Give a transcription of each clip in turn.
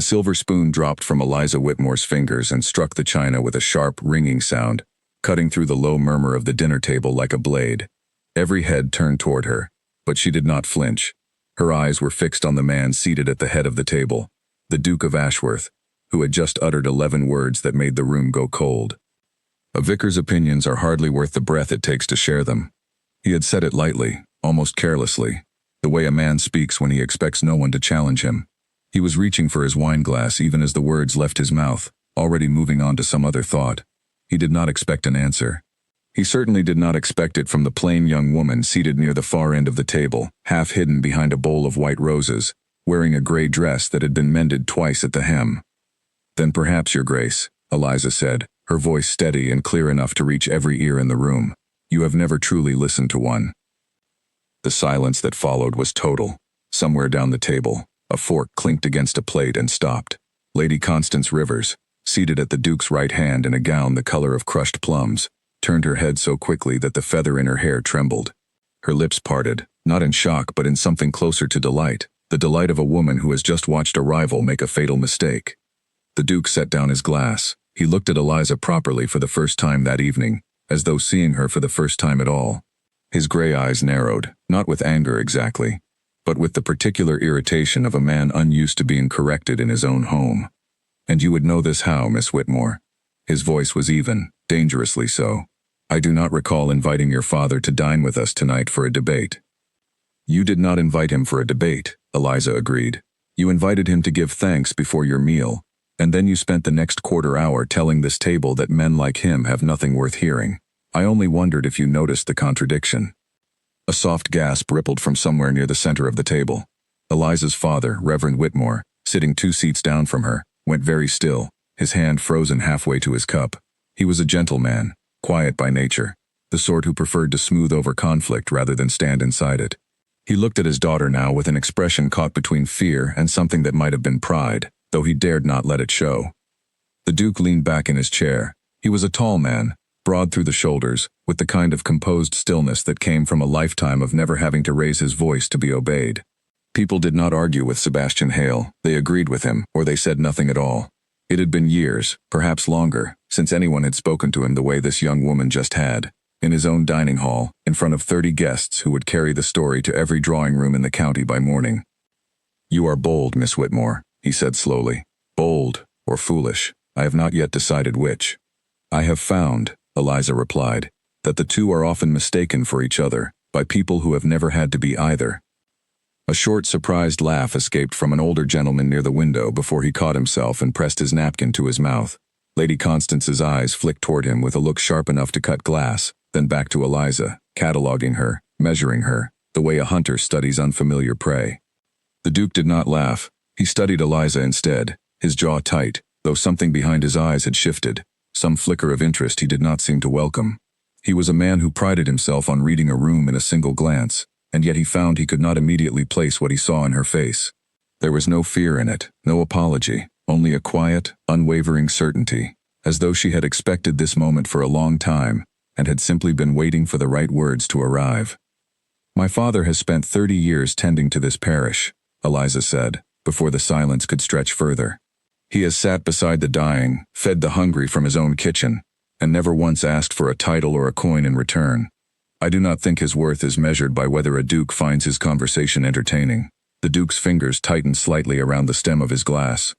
The silver spoon dropped from Eliza Whitmore's fingers and struck the china with a sharp, ringing sound, cutting through the low murmur of the dinner table like a blade. Every head turned toward her, but she did not flinch. Her eyes were fixed on the man seated at the head of the table, the Duke of Ashworth, who had just uttered 11 words that made the room go cold. A vicar's opinions are hardly worth the breath it takes to share them. He had said it lightly, almost carelessly, the way a man speaks when he expects no one to challenge him. He was reaching for his wineglass even as the words left his mouth, already moving on to some other thought. He did not expect an answer. He certainly did not expect it from the plain young woman seated near the far end of the table, half hidden behind a bowl of white roses, wearing a gray dress that had been mended twice at the hem. "Then perhaps, Your Grace," Eliza said, her voice steady and clear enough to reach every ear in the room, "you have never truly listened to one." The silence that followed was total. Somewhere down the table, a fork clinked against a plate and stopped. Lady Constance Rivers, seated at the Duke's right hand in a gown the color of crushed plums, turned her head so quickly that the feather in her hair trembled. Her lips parted, not in shock but in something closer to delight, the delight of a woman who has just watched a rival make a fatal mistake. The Duke set down his glass. He looked at Eliza properly for the first time that evening, as though seeing her for the first time at all. His gray eyes narrowed, not with anger exactly, but with the particular irritation of a man unused to being corrected in his own home. "And you would know this how, Miss Whitmore?" His voice was even, dangerously so. "I do not recall inviting your father to dine with us tonight for a debate." "You did not invite him for a debate," Eliza agreed. "You invited him to give thanks before your meal, and then you spent the next quarter hour telling this table that men like him have nothing worth hearing. I only wondered if you noticed the contradiction." A soft gasp rippled from somewhere near the center of the table. Eliza's father, Reverend Whitmore, sitting 2 seats down from her, went very still, his hand frozen halfway to his cup. He was a gentle man, quiet by nature, the sort who preferred to smooth over conflict rather than stand inside it. He looked at his daughter now with an expression caught between fear and something that might have been pride, though he dared not let it show. The Duke leaned back in his chair. He was a tall man, broad through the shoulders, with the kind of composed stillness that came from a lifetime of never having to raise his voice to be obeyed. People did not argue with Sebastian Hale, they agreed with him, or they said nothing at all. It had been years, perhaps longer, since anyone had spoken to him the way this young woman just had, in his own dining hall, in front of 30 guests who would carry the story to every drawing room in the county by morning. "You are bold, Miss Whitmore," he said slowly. "Bold, or foolish, I have not yet decided which." "I have found," Eliza replied, "that the two are often mistaken for each other, by people who have never had to be either." A short, surprised laugh escaped from an older gentleman near the window before he caught himself and pressed his napkin to his mouth. Lady Constance's eyes flicked toward him with a look sharp enough to cut glass, then back to Eliza, cataloging her, measuring her, the way a hunter studies unfamiliar prey. The Duke did not laugh. He studied Eliza instead, his jaw tight, though something behind his eyes had shifted, some flicker of interest he did not seem to welcome. He was a man who prided himself on reading a room in a single glance, and yet he found he could not immediately place what he saw in her face. There was no fear in it, no apology, only a quiet, unwavering certainty, as though she had expected this moment for a long time, and had simply been waiting for the right words to arrive. "My father has spent 30 years tending to this parish," Eliza said, before the silence could stretch further. "He has sat beside the dying, fed the hungry from his own kitchen, and never once asked for a title or a coin in return. I do not think his worth is measured by whether a duke finds his conversation entertaining." The Duke's fingers tightened slightly around the stem of his glass.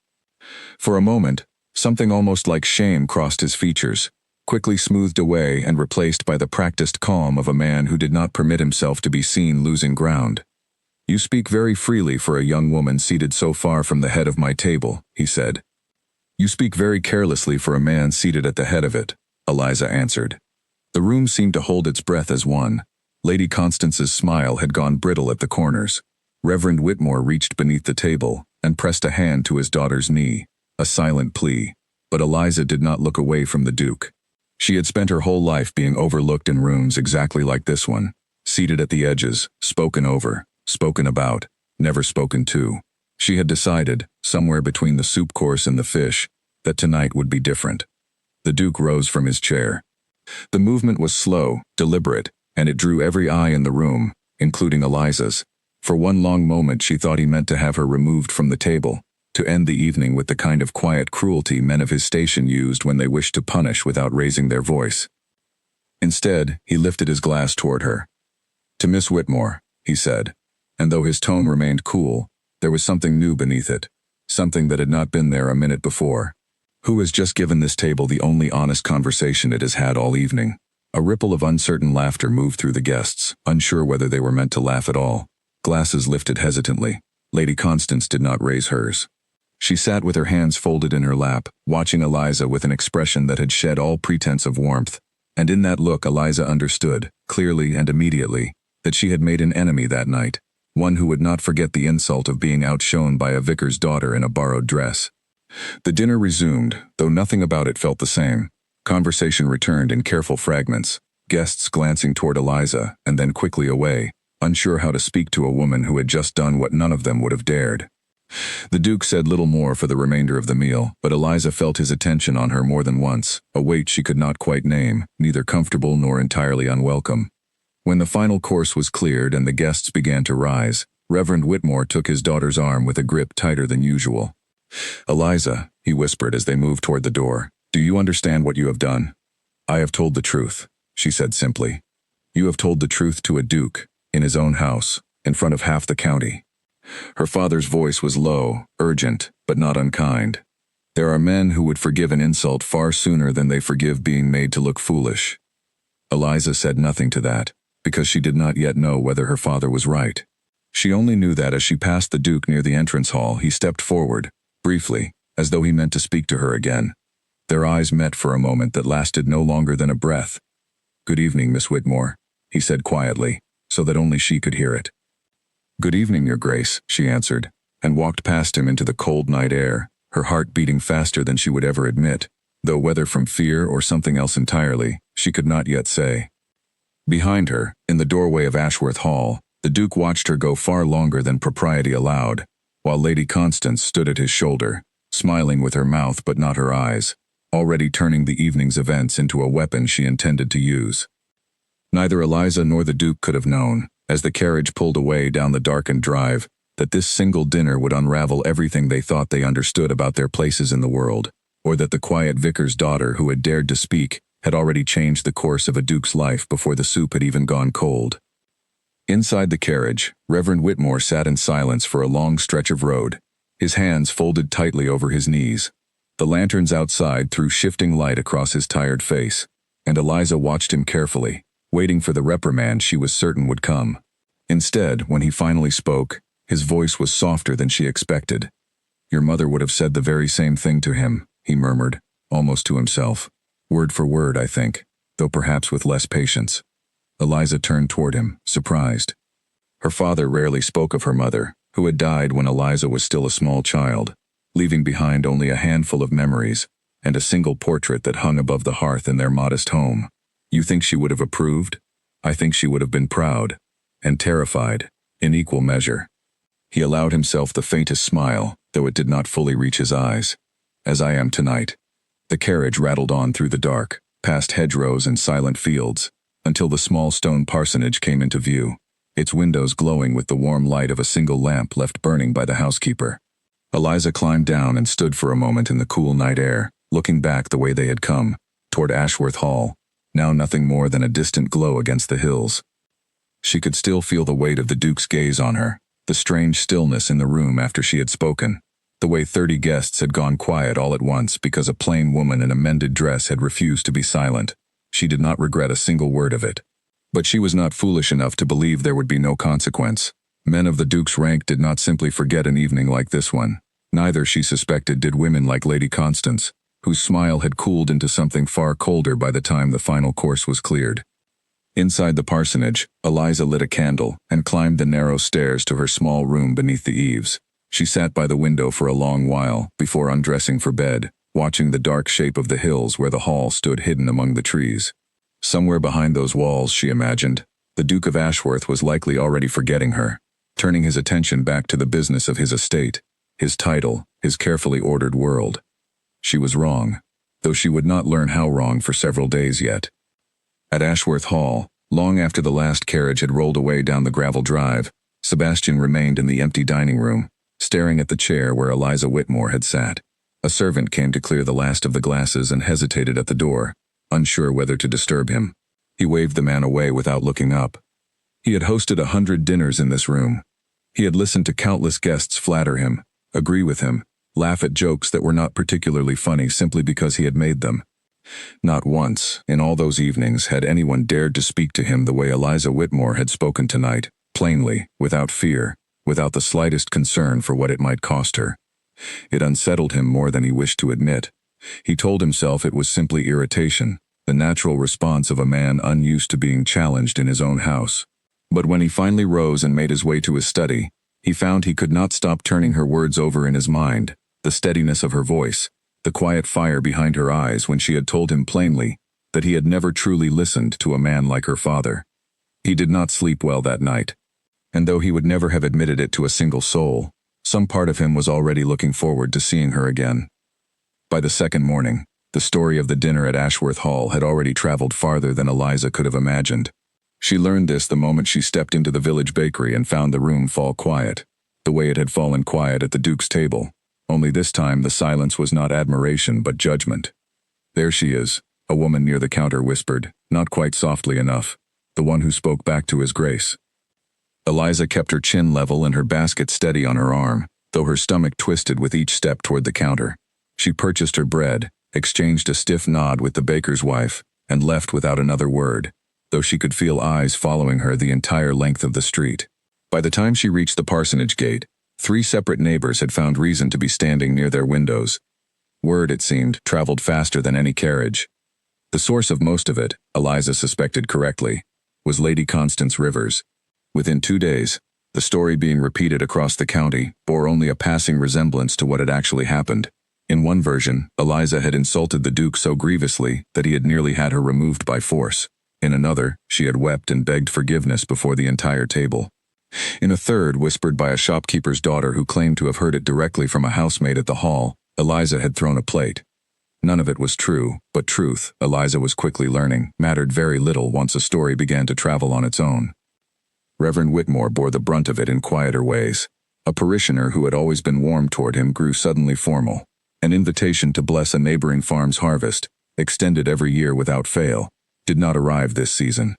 For a moment, something almost like shame crossed his features, quickly smoothed away and replaced by the practiced calm of a man who did not permit himself to be seen losing ground. "You speak very freely for a young woman seated so far from the head of my table," he said. "You speak very carelessly for a man seated at the head of it," Eliza answered. The room seemed to hold its breath as one. Lady Constance's smile had gone brittle at the corners. Reverend Whitmore reached beneath the table and pressed a hand to his daughter's knee, a silent plea, but Eliza did not look away from the Duke. She had spent her whole life being overlooked in rooms exactly like this one, seated at the edges, spoken over, spoken about, never spoken to. She had decided, somewhere between the soup course and the fish, that tonight would be different. The Duke rose from his chair. The movement was slow, deliberate, and it drew every eye in the room, including Eliza's. For one long moment she thought he meant to have her removed from the table, to end the evening with the kind of quiet cruelty men of his station used when they wished to punish without raising their voice. Instead, he lifted his glass toward her. "To Miss Whitmore," he said, and though his tone remained cool, there was something new beneath it, something that had not been there a minute before. "Who has just given this table the only honest conversation it has had all evening?" A ripple of uncertain laughter moved through the guests, unsure whether they were meant to laugh at all. Glasses lifted hesitantly. Lady Constance did not raise hers. She sat with her hands folded in her lap, watching Eliza with an expression that had shed all pretense of warmth. And in that look Eliza understood, clearly and immediately, that she had made an enemy that night, one who would not forget the insult of being outshone by a vicar's daughter in a borrowed dress. The dinner resumed, though nothing about it felt the same. Conversation returned in careful fragments, guests glancing toward Eliza and then quickly away, unsure how to speak to a woman who had just done what none of them would have dared. The Duke said little more for the remainder of the meal, but Eliza felt his attention on her more than once, a weight she could not quite name, neither comfortable nor entirely unwelcome. When the final course was cleared and the guests began to rise, Reverend Whitmore took his daughter's arm with a grip tighter than usual. "Eliza," he whispered as they moved toward the door, "do you understand what you have done?" "I have told the truth," she said simply. "You have told the truth to a duke, in his own house, in front of half the county." Her father's voice was low, urgent, but not unkind. There are men who would forgive an insult far sooner than they forgive being made to look foolish. Eliza said nothing to that, because she did not yet know whether her father was right. She only knew that as she passed the Duke near the entrance hall, he stepped forward, briefly, as though he meant to speak to her again. Their eyes met for a moment that lasted no longer than a breath. "Good evening, Miss Whitmore," he said quietly, so that only she could hear it. "Good evening, Your Grace," she answered, and walked past him into the cold night air, her heart beating faster than she would ever admit, though whether from fear or something else entirely, she could not yet say. Behind her, in the doorway of Ashworth Hall, the Duke watched her go far longer than propriety allowed, while Lady Constance stood at his shoulder, smiling with her mouth but not her eyes, already turning the evening's events into a weapon she intended to use. Neither Eliza nor the Duke could have known, as the carriage pulled away down the darkened drive, that this single dinner would unravel everything they thought they understood about their places in the world, or that the quiet vicar's daughter who had dared to speak had already changed the course of a duke's life before the soup had even gone cold. Inside the carriage, Reverend Whitmore sat in silence for a long stretch of road, his hands folded tightly over his knees. The lanterns outside threw shifting light across his tired face, and Eliza watched him carefully, waiting for the reprimand she was certain would come. Instead, when he finally spoke, his voice was softer than she expected. "Your mother would have said the very same thing to him," he murmured, almost to himself. "Word for word, I think, though perhaps with less patience." Eliza turned toward him, surprised. Her father rarely spoke of her mother, who had died when Eliza was still a small child, leaving behind only a handful of memories and a single portrait that hung above the hearth in their modest home. "You think she would have approved? I think she would have been proud, and terrified, in equal measure." He allowed himself the faintest smile, though it did not fully reach his eyes. "As I am tonight." The carriage rattled on through the dark, past hedgerows and silent fields, until the small stone parsonage came into view, its windows glowing with the warm light of a single lamp left burning by the housekeeper. Eliza climbed down and stood for a moment in the cool night air, looking back the way they had come, toward Ashworth Hall, now nothing more than a distant glow against the hills. She could still feel the weight of the Duke's gaze on her, the strange stillness in the room after she had spoken, the way 30 guests had gone quiet all at once because a plain woman in a mended dress had refused to be silent. She did not regret a single word of it. But she was not foolish enough to believe there would be no consequence. Men of the Duke's rank did not simply forget an evening like this one. Neither, she suspected, did women like Lady Constance, whose smile had cooled into something far colder by the time the final course was cleared. Inside the parsonage, Eliza lit a candle and climbed the narrow stairs to her small room beneath the eaves. She sat by the window for a long while before undressing for bed, watching the dark shape of the hills where the hall stood hidden among the trees. Somewhere behind those walls, she imagined, the Duke of Ashworth was likely already forgetting her, turning his attention back to the business of his estate, his title, his carefully ordered world. She was wrong, though she would not learn how wrong for several days yet. At Ashworth Hall, long after the last carriage had rolled away down the gravel drive, Sebastian remained in the empty dining room, staring at the chair where Eliza Whitmore had sat. A servant came to clear the last of the glasses and hesitated at the door, unsure whether to disturb him. He waved the man away without looking up. He had hosted 100 dinners in this room. He had listened to countless guests flatter him, agree with him, laugh at jokes that were not particularly funny simply because he had made them. Not once, in all those evenings, had anyone dared to speak to him the way Eliza Whitmore had spoken tonight, plainly, without fear, without the slightest concern for what it might cost her. It unsettled him more than he wished to admit. He told himself it was simply irritation, the natural response of a man unused to being challenged in his own house. But when he finally rose and made his way to his study, he found he could not stop turning her words over in his mind, the steadiness of her voice, the quiet fire behind her eyes when she had told him plainly that he had never truly listened to a man like her father. He did not sleep well that night, and though he would never have admitted it to a single soul, some part of him was already looking forward to seeing her again. By the second morning, the story of the dinner at Ashworth Hall had already traveled farther than Eliza could have imagined. She learned this the moment she stepped into the village bakery and found the room fall quiet, the way it had fallen quiet at the Duke's table. Only this time the silence was not admiration but judgment. "There she is," a woman near the counter whispered, not quite softly enough, the one who spoke back to His Grace. Eliza kept her chin level and her basket steady on her arm, though her stomach twisted with each step toward the counter. She purchased her bread, exchanged a stiff nod with the baker's wife, and left without another word, though she could feel eyes following her the entire length of the street. By the time she reached the parsonage gate, 3 separate neighbors had found reason to be standing near their windows. Word, it seemed, traveled faster than any carriage. The source of most of it, Eliza suspected correctly, was Lady Constance Rivers. Within 2 days, the story being repeated across the county bore only a passing resemblance to what had actually happened. In one version, Eliza had insulted the Duke so grievously that he had nearly had her removed by force. In another, she had wept and begged forgiveness before the entire table. In a third, whispered by a shopkeeper's daughter who claimed to have heard it directly from a housemaid at the hall, Eliza had thrown a plate. None of it was true, but truth, Eliza was quickly learning, mattered very little once a story began to travel on its own. Reverend Whitmore bore the brunt of it in quieter ways. A parishioner who had always been warm toward him grew suddenly formal. An invitation to bless a neighboring farm's harvest, extended every year without fail, did not arrive this season.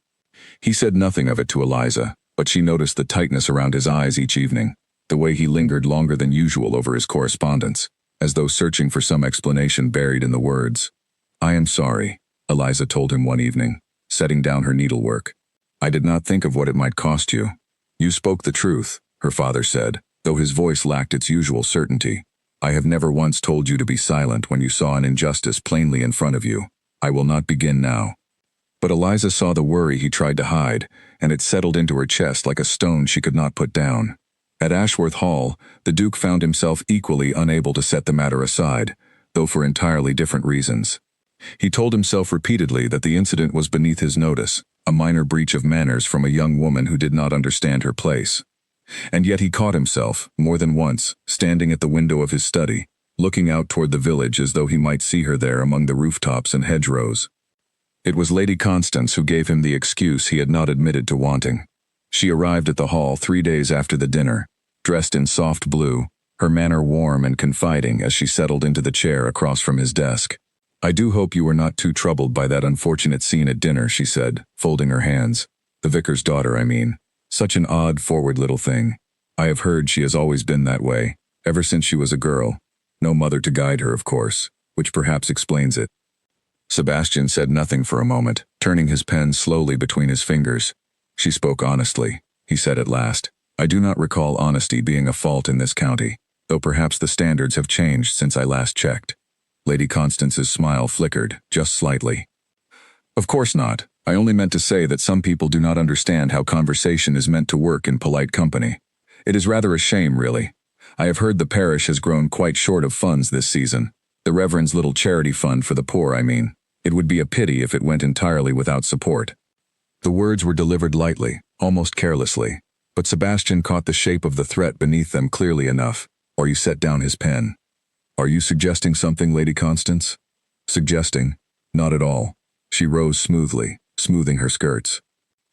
He said nothing of it to Eliza, but she noticed the tightness around his eyes each evening, the way he lingered longer than usual over his correspondence, as though searching for some explanation buried in the words. "I am sorry," Eliza told him one evening, setting down her needlework. "I did not think of what it might cost you." "You spoke the truth," her father said, though his voice lacked its usual certainty. "I have never once told you to be silent when you saw an injustice plainly in front of you. I will not begin now." But Eliza saw the worry he tried to hide, and it settled into her chest like a stone she could not put down. At Ashworth Hall, the Duke found himself equally unable to set the matter aside, though for entirely different reasons. He told himself repeatedly that the incident was beneath his notice, a minor breach of manners from a young woman who did not understand her place. And yet he caught himself, more than once, standing at the window of his study, looking out toward the village as though he might see her there among the rooftops and hedgerows. It was Lady Constance who gave him the excuse he had not admitted to wanting. She arrived at the hall 3 days after the dinner, dressed in soft blue, her manner warm and confiding as she settled into the chair across from his desk. "I do hope you were not too troubled by that unfortunate scene at dinner," she said, folding her hands. "The vicar's daughter, I mean. Such an odd, forward little thing. I have heard she has always been that way, ever since she was a girl. No mother to guide her, of course, which perhaps explains it." Sebastian said nothing for a moment, turning his pen slowly between his fingers. "She spoke honestly," he said at last. "I do not recall honesty being a fault in this county, though perhaps the standards have changed since I last checked." Lady Constance's smile flickered, just slightly. "Of course not. I only meant to say that some people do not understand how conversation is meant to work in polite company. It is rather a shame, really. I have heard the parish has grown quite short of funds this season. The Reverend's little charity fund for the poor, I mean. It would be a pity if it went entirely without support." The words were delivered lightly, almost carelessly, but Sebastian caught the shape of the threat beneath them clearly enough, or he set down his pen. "Are you suggesting something, Lady Constance?" "Suggesting? Not at all." She rose smoothly, smoothing her skirts.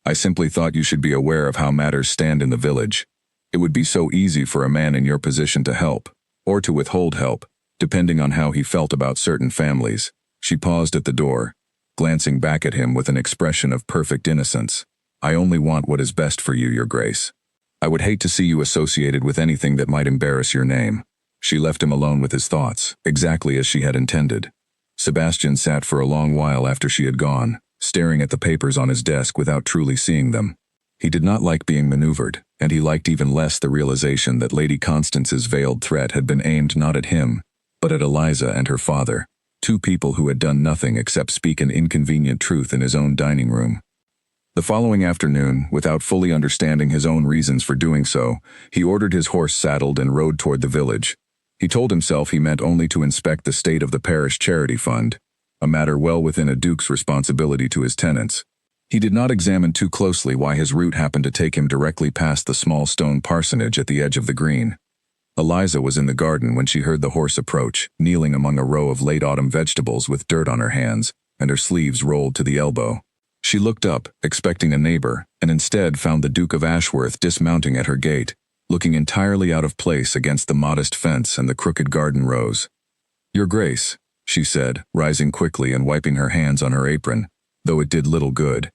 "I simply thought you should be aware of how matters stand in the village. It would be so easy for a man in your position to help, or to withhold help, depending on how he felt about certain families. She paused at the door, glancing back at him with an expression of perfect innocence. I only want what is best for you, Your Grace. I would hate to see you associated with anything that might embarrass your name. She left him alone with his thoughts, exactly as she had intended. Sebastian sat for a long while after she had gone, staring at the papers on his desk without truly seeing them. He did not like being maneuvered, and he liked even less the realization that Lady Constance's veiled threat had been aimed not at him, but at Eliza and her father, two people who had done nothing except speak an inconvenient truth in his own dining room. The following afternoon, without fully understanding his own reasons for doing so, he ordered his horse saddled and rode toward the village. He told himself he meant only to inspect the state of the parish charity fund, a matter well within a duke's responsibility to his tenants. He did not examine too closely why his route happened to take him directly past the small stone parsonage at the edge of the green. Eliza was in the garden when she heard the horse approach, kneeling among a row of late autumn vegetables with dirt on her hands, and her sleeves rolled to the elbow. She looked up, expecting a neighbor, and instead found the Duke of Ashworth dismounting at her gate, looking entirely out of place against the modest fence and the crooked garden rows. Your Grace, she said, rising quickly and wiping her hands on her apron, though it did little good.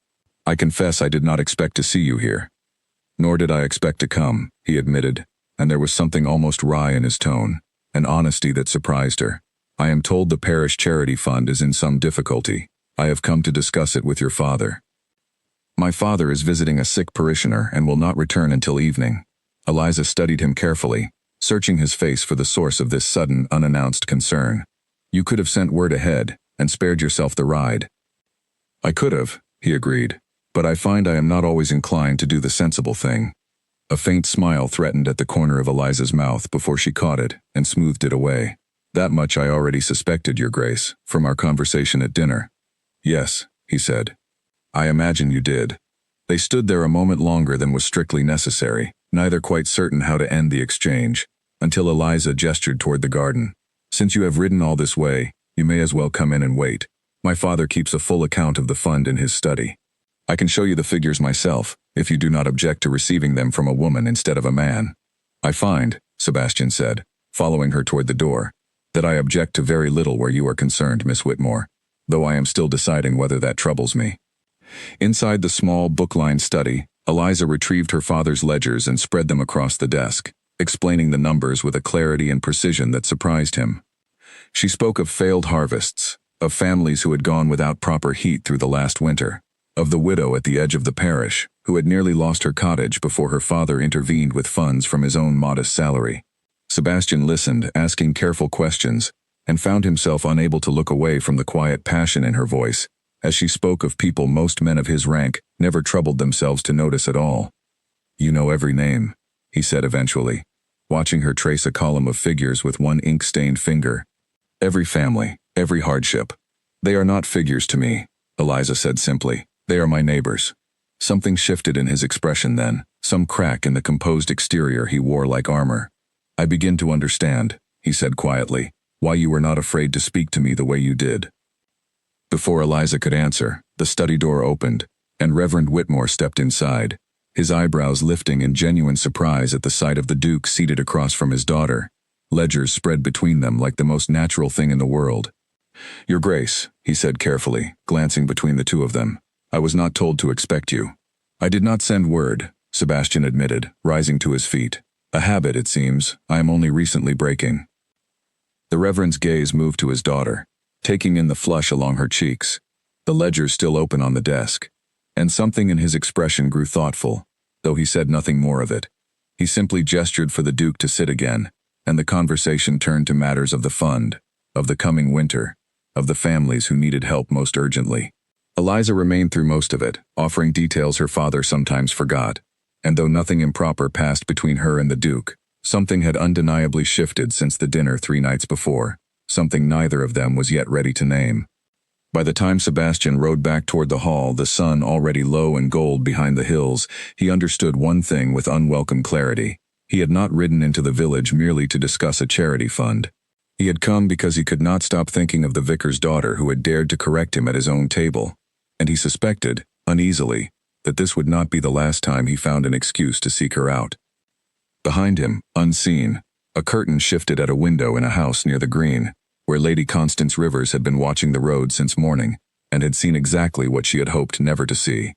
I confess I did not expect to see you here. Nor did I expect to come, he admitted, and there was something almost wry in his tone, an honesty that surprised her. I am told the parish charity fund is in some difficulty. I have come to discuss it with your father. My father is visiting a sick parishioner and will not return until evening. Eliza studied him carefully, searching his face for the source of this sudden, unannounced concern. You could have sent word ahead and spared yourself the ride. I could have, he agreed, but I find I am not always inclined to do the sensible thing. A faint smile threatened at the corner of Eliza's mouth before she caught it and smoothed it away. That much I already suspected, Your Grace, from our conversation at dinner. Yes, he said. I imagine you did. They stood there a moment longer than was strictly necessary, neither quite certain how to end the exchange, until Eliza gestured toward the garden. Since you have ridden all this way, you may as well come in and wait. My father keeps a full account of the fund in his study. I can show you the figures myself, if you do not object to receiving them from a woman instead of a man. I find, Sebastian said, following her toward the door, that I object to very little where you are concerned, Miss Whitmore, though I am still deciding whether that troubles me. Inside the small, book-lined study, Eliza retrieved her father's ledgers and spread them across the desk, explaining the numbers with a clarity and precision that surprised him. She spoke of failed harvests, of families who had gone without proper heat through the last winter, of the widow at the edge of the parish, who had nearly lost her cottage before her father intervened with funds from his own modest salary. Sebastian listened, asking careful questions, and found himself unable to look away from the quiet passion in her voice, as she spoke of people most men of his rank never troubled themselves to notice at all. You know every name, he said eventually, watching her trace a column of figures with one ink-stained finger. Every family, every hardship. They are not figures to me, Eliza said simply. They are my neighbors. Something shifted in his expression then, some crack in the composed exterior he wore like armor. I begin to understand, he said quietly, why you were not afraid to speak to me the way you did. Before Eliza could answer, the study door opened, and Reverend Whitmore stepped inside, his eyebrows lifting in genuine surprise at the sight of the Duke seated across from his daughter, ledgers spread between them like the most natural thing in the world. Your Grace, he said carefully, glancing between the two of them, I was not told to expect you. I did not send word, Sebastian admitted, rising to his feet. A habit, it seems, I am only recently breaking. The Reverend's gaze moved to his daughter, taking in the flush along her cheeks, the ledger still open on the desk, and something in his expression grew thoughtful, though he said nothing more of it. He simply gestured for the Duke to sit again, and the conversation turned to matters of the fund, of the coming winter, of the families who needed help most urgently. Eliza remained through most of it, offering details her father sometimes forgot, and though nothing improper passed between her and the Duke, something had undeniably shifted since the dinner 3 nights before, something neither of them was yet ready to name. By the time Sebastian rode back toward the hall, the sun already low and gold behind the hills, he understood one thing with unwelcome clarity. He had not ridden into the village merely to discuss a charity fund. He had come because he could not stop thinking of the vicar's daughter who had dared to correct him at his own table, and he suspected, uneasily, that this would not be the last time he found an excuse to seek her out. Behind him, unseen, a curtain shifted at a window in a house near the green, where Lady Constance Rivers had been watching the road since morning, and had seen exactly what she had hoped never to see.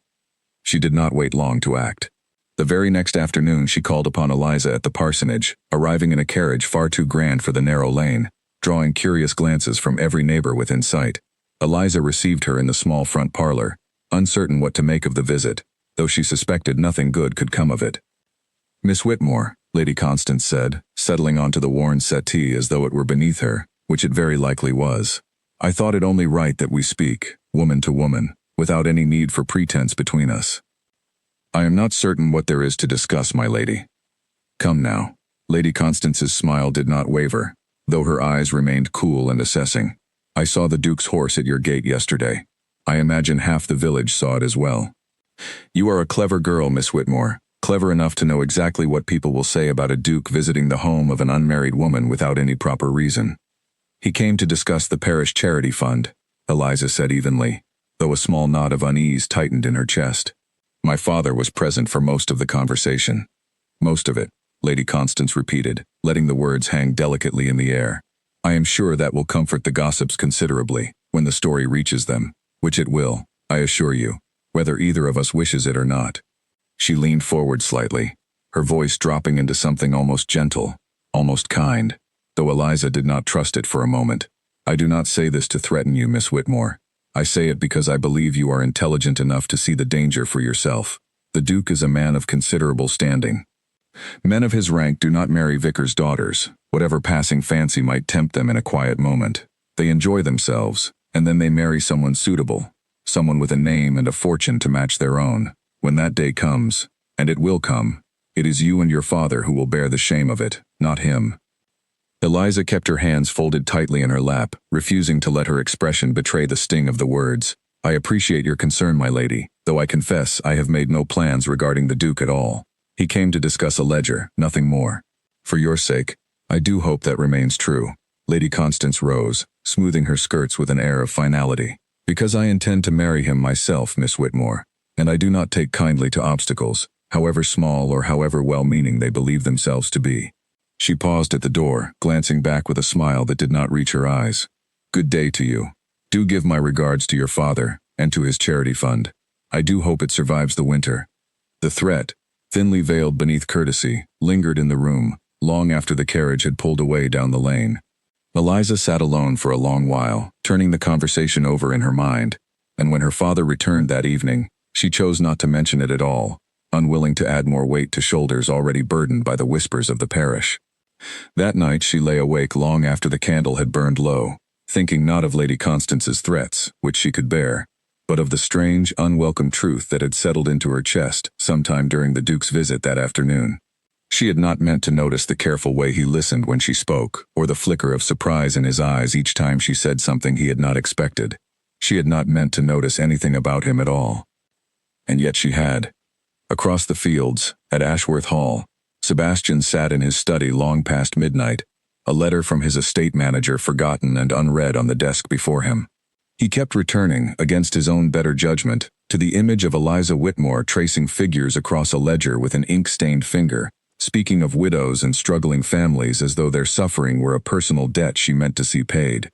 She did not wait long to act. The very next afternoon she called upon Eliza at the parsonage, arriving in a carriage far too grand for the narrow lane, drawing curious glances from every neighbor within sight. Eliza received her in the small front parlor, uncertain what to make of the visit, though she suspected nothing good could come of it. "Miss Whitmore," Lady Constance said, settling onto the worn settee as though it were beneath her, which it very likely was. "I thought it only right that we speak, woman to woman, without any need for pretense between us." "I am not certain what there is to discuss, my lady." "Come now." Lady Constance's smile did not waver, though her eyes remained cool and assessing. "I saw the Duke's horse at your gate yesterday. I imagine half the village saw it as well. You are a clever girl, Miss Whitmore, clever enough to know exactly what people will say about a duke visiting the home of an unmarried woman without any proper reason." "He came to discuss the parish charity fund," Eliza said evenly, though a small knot of unease tightened in her chest. "My father was present for most of the conversation." "Most of it," Lady Constance repeated, letting the words hang delicately in the air. "I am sure that will comfort the gossips considerably, when the story reaches them, which it will, I assure you, whether either of us wishes it or not." She leaned forward slightly, her voice dropping into something almost gentle, almost kind, though Eliza did not trust it for a moment. "I do not say this to threaten you, Miss Whitmore. I say it because I believe you are intelligent enough to see the danger for yourself. The Duke is a man of considerable standing. Men of his rank do not marry vicars' daughters, whatever passing fancy might tempt them in a quiet moment. They enjoy themselves, and then they marry someone suitable, someone with a name and a fortune to match their own. When that day comes, and it will come, it is you and your father who will bear the shame of it, not him." Eliza kept her hands folded tightly in her lap, refusing to let her expression betray the sting of the words. "I appreciate your concern, my lady, though I confess I have made no plans regarding the Duke at all. He came to discuss a ledger, nothing more. For your sake, I do hope that remains true." Lady Constance rose, smoothing her skirts with an air of finality. "Because I intend to marry him myself, Miss Whitmore, and I do not take kindly to obstacles, however small or however well-meaning they believe themselves to be." She paused at the door, glancing back with a smile that did not reach her eyes. "Good day to you. Do give my regards to your father, and to his charity fund. I do hope it survives the winter." The threat, thinly veiled beneath courtesy, lingered in the room, long after the carriage had pulled away down the lane. Eliza sat alone for a long while, turning the conversation over in her mind, and when her father returned that evening, she chose not to mention it at all, unwilling to add more weight to shoulders already burdened by the whispers of the parish. That night she lay awake long after the candle had burned low, thinking not of Lady Constance's threats, which she could bear, but of the strange, unwelcome truth that had settled into her chest sometime during the Duke's visit that afternoon. She had not meant to notice the careful way he listened when she spoke, or the flicker of surprise in his eyes each time she said something he had not expected. She had not meant to notice anything about him at all. And yet she had. Across the fields, at Ashworth Hall, Sebastian sat in his study long past midnight, a letter from his estate manager forgotten and unread on the desk before him. He kept returning, against his own better judgment, to the image of Eliza Whitmore tracing figures across a ledger with an ink-stained finger, speaking of widows and struggling families as though their suffering were a personal debt she meant to see paid.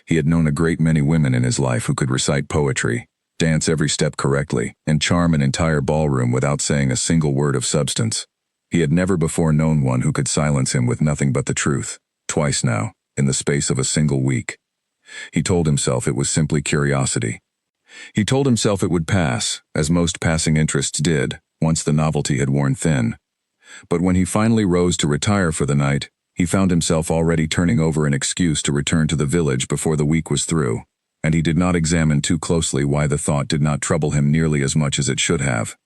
He had known a great many women in his life who could recite poetry, dance every step correctly, and charm an entire ballroom without saying a single word of substance. He had never before known one who could silence him with nothing but the truth, twice now, in the space of a single week. He told himself it was simply curiosity. He told himself it would pass, as most passing interests did, once the novelty had worn thin. But when he finally rose to retire for the night, he found himself already turning over an excuse to return to the village before the week was through, and he did not examine too closely why the thought did not trouble him nearly as much as it should have.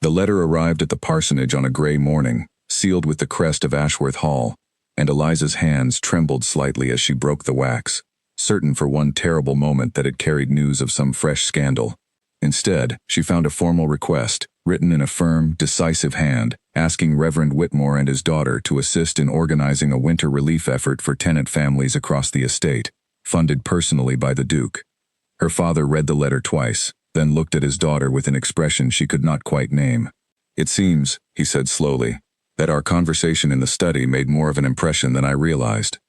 The letter arrived at the parsonage on a gray morning, sealed with the crest of Ashworth Hall, and Eliza's hands trembled slightly as she broke the wax, certain for one terrible moment that it carried news of some fresh scandal. Instead, she found a formal request, written in a firm, decisive hand, asking Reverend Whitmore and his daughter to assist in organizing a winter relief effort for tenant families across the estate, funded personally by the Duke. Her father read the letter twice, then looked at his daughter with an expression she could not quite name. "It seems," he said slowly, that our conversation in the study made more of an impression than I realized.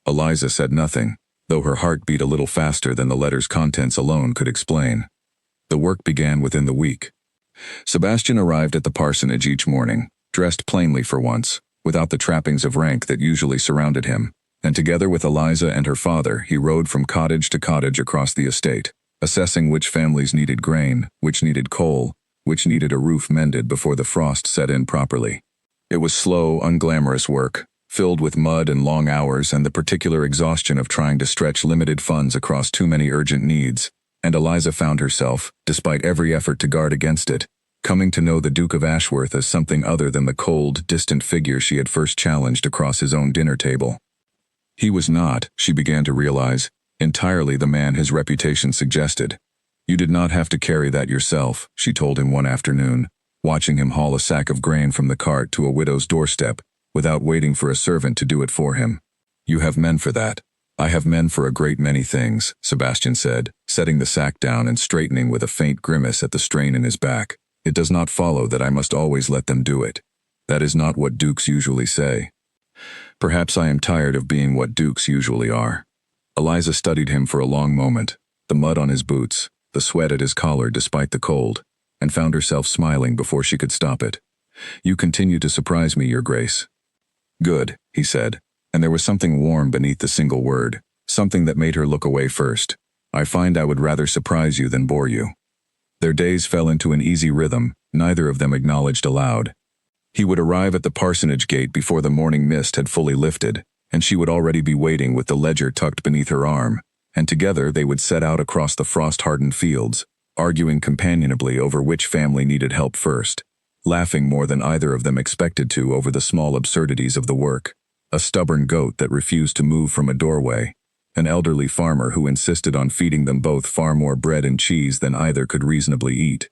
Eliza said nothing, though her heart beat a little faster than the letter's contents alone could explain. The work began within the week. Sebastian arrived at the parsonage each morning, dressed plainly for once, without the trappings of rank that usually surrounded him, and together with Eliza and her father, he rode from cottage to cottage across the estate, assessing which families needed grain, which needed coal, which needed a roof mended before the frost set in properly. It was slow, unglamorous work, filled with mud and long hours and the particular exhaustion of trying to stretch limited funds across too many urgent needs, and Eliza found herself, despite every effort to guard against it, coming to know the Duke of Ashworth as something other than the cold, distant figure she had first challenged across his own dinner table. He was not, she began to realize, entirely the man his reputation suggested. You did not have to carry that yourself, she told him one afternoon, watching him haul a sack of grain from the cart to a widow's doorstep, without waiting for a servant to do it for him. You have men for that. I have men for a great many things, Sebastian said, setting the sack down and straightening with a faint grimace at the strain in his back. It does not follow that I must always let them do it. That is not what dukes usually say. Perhaps I am tired of being what dukes usually are. Eliza studied him for a long moment, the mud on his boots, the sweat at his collar despite the cold, and found herself smiling before she could stop it. You continue to surprise me, Your Grace. Good, he said, and there was something warm beneath the single word, something that made her look away first. I find I would rather surprise you than bore you. Their days fell into an easy rhythm, neither of them acknowledged aloud. He would arrive at the parsonage gate before the morning mist had fully lifted, and she would already be waiting with the ledger tucked beneath her arm, and together they would set out across the frost-hardened fields, arguing companionably over which family needed help first, laughing more than either of them expected to over the small absurdities of the work. A stubborn goat that refused to move from a doorway, an elderly farmer who insisted on feeding them both far more bread and cheese than either could reasonably eat.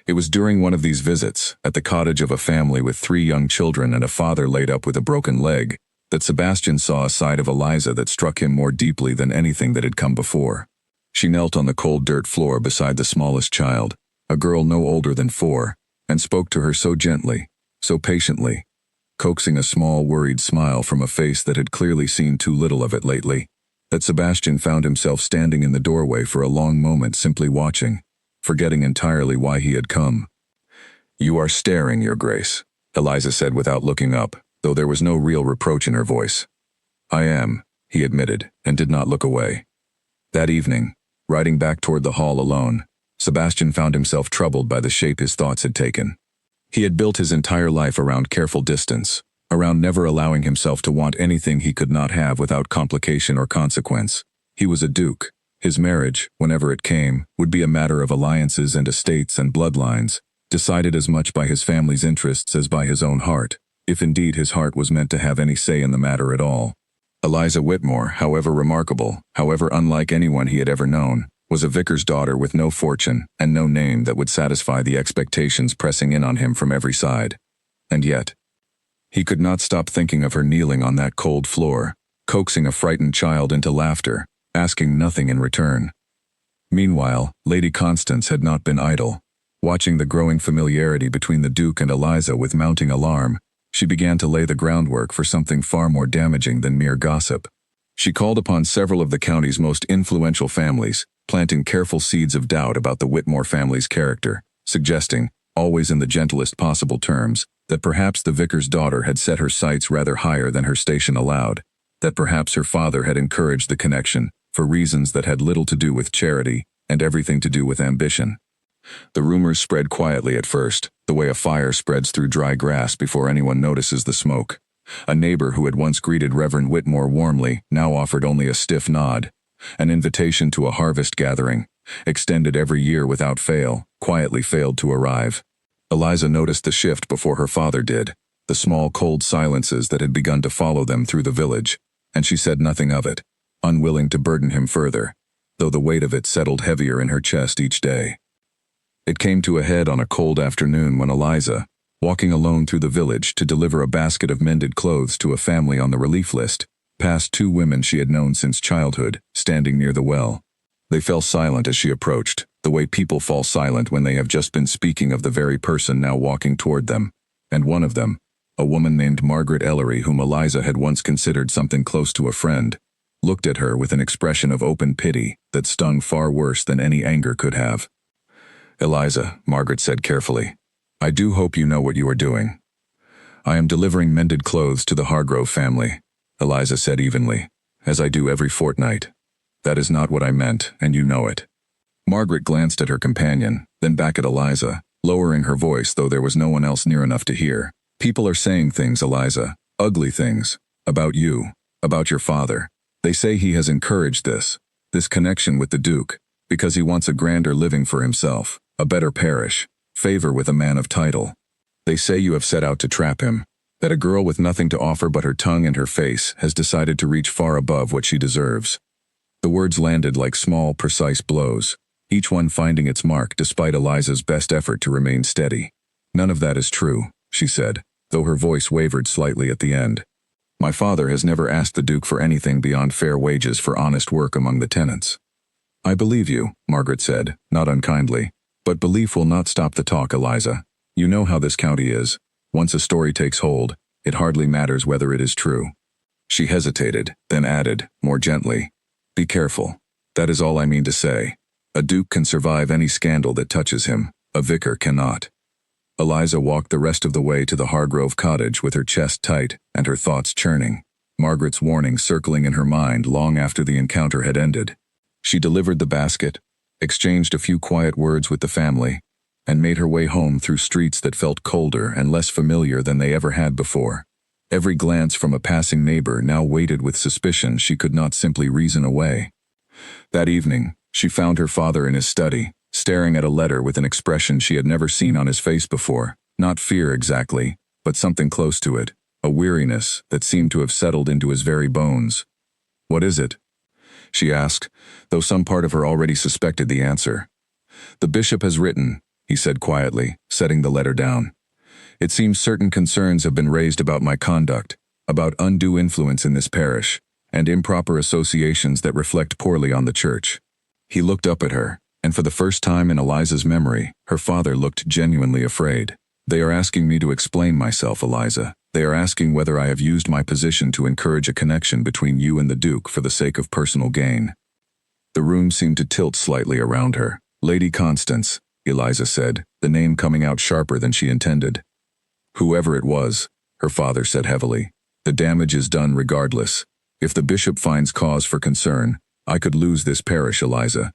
It was during one of these visits, at the cottage of a family with 3 young children and a father laid up with a broken leg, that Sebastian saw a side of Eliza that struck him more deeply than anything that had come before. She knelt on the cold dirt floor beside the smallest child, a girl no older than 4, and spoke to her so gently, so patiently, coaxing a small, worried smile from a face that had clearly seen too little of it lately, that Sebastian found himself standing in the doorway for a long moment simply watching, forgetting entirely why he had come. You are staring, Your Grace, Eliza said without looking up, though there was no real reproach in her voice. I am, he admitted, and did not look away. That evening, riding back toward the hall alone, Sebastian found himself troubled by the shape his thoughts had taken. He had built his entire life around careful distance, around never allowing himself to want anything he could not have without complication or consequence. He was a duke. His marriage, whenever it came, would be a matter of alliances and estates and bloodlines, decided as much by his family's interests as by his own heart, if indeed his heart was meant to have any say in the matter at all. Eliza Whitmore, however remarkable, however unlike anyone he had ever known, was a vicar's daughter with no fortune and no name that would satisfy the expectations pressing in on him from every side. And yet, he could not stop thinking of her kneeling on that cold floor, coaxing a frightened child into laughter, asking nothing in return. Meanwhile, Lady Constance had not been idle. Watching the growing familiarity between the Duke and Eliza with mounting alarm, she began to lay the groundwork for something far more damaging than mere gossip. She called upon several of the county's most influential families, planting careful seeds of doubt about the Whitmore family's character, suggesting, always in the gentlest possible terms, that perhaps the vicar's daughter had set her sights rather higher than her station allowed, that perhaps her father had encouraged the connection, for reasons that had little to do with charity and everything to do with ambition. The rumors spread quietly at first, the way a fire spreads through dry grass before anyone notices the smoke. A neighbor who had once greeted Reverend Whitmore warmly now offered only a stiff nod. An invitation to a harvest gathering, extended every year without fail, quietly failed to arrive. Eliza noticed the shift before her father did, the small cold silences that had begun to follow them through the village, and she said nothing of it, unwilling to burden him further, though the weight of it settled heavier in her chest each day. It came to a head on a cold afternoon when Eliza, walking alone through the village to deliver a basket of mended clothes to a family on the relief list, passed 2 women she had known since childhood, standing near the well. They fell silent as she approached, the way people fall silent when they have just been speaking of the very person now walking toward them, and one of them, A woman named Margaret Ellery, whom Eliza had once considered something close to a friend, looked at her with an expression of open pity that stung far worse than any anger could have. "Eliza," Margaret said carefully, "I do hope you know what you are doing." "I am delivering mended clothes to the Hargrove family," Eliza said evenly, "as I do every fortnight. That is not what I meant, and you know it." Margaret glanced at her companion, then back at Eliza, lowering her voice though there was no one else near enough to hear. "People are saying things, Eliza, ugly things, about you, about your father. They say he has encouraged this connection with the Duke, because he wants a grander living for himself, a better parish, favor with a man of title. They say you have set out to trap him, that a girl with nothing to offer but her tongue and her face has decided to reach far above what she deserves." The words landed like small, precise blows, each one finding its mark despite Eliza's best effort to remain steady. "None of that is true," she said, though her voice wavered slightly at the end. "My father has never asked the Duke for anything beyond fair wages for honest work among the tenants." "I believe you," Margaret said, not unkindly, "but belief will not stop the talk, Eliza. You know how this county is. Once a story takes hold, it hardly matters whether it is true." She hesitated, then added, more gently, "Be careful. That is all I mean to say. A Duke can survive any scandal that touches him, a vicar cannot." Eliza walked the rest of the way to the Hargrove cottage with her chest tight and her thoughts churning, Margaret's warning circling in her mind long after the encounter had ended. She delivered the basket, exchanged a few quiet words with the family, and made her way home through streets that felt colder and less familiar than they ever had before. Every glance from a passing neighbor now weighted with suspicion she could not simply reason away. That evening, she found her father in his study, staring at a letter with an expression she had never seen on his face before, not fear exactly, but something close to it, a weariness that seemed to have settled into his very bones. "What is it?" she asked, though some part of her already suspected the answer. "The bishop has written," he said quietly, setting the letter down. "It seems certain concerns have been raised about my conduct, about undue influence in this parish, and improper associations that reflect poorly on the church." He looked up at her, and for the first time in Eliza's memory, her father looked genuinely afraid. "They are asking me to explain myself, Eliza. They are asking whether I have used my position to encourage a connection between you and the Duke for the sake of personal gain." The room seemed to tilt slightly around her. "Lady Constance," Eliza said, the name coming out sharper than she intended. "Whoever it was," her father said heavily, "the damage is done regardless. If the bishop finds cause for concern, I could lose this parish, Eliza.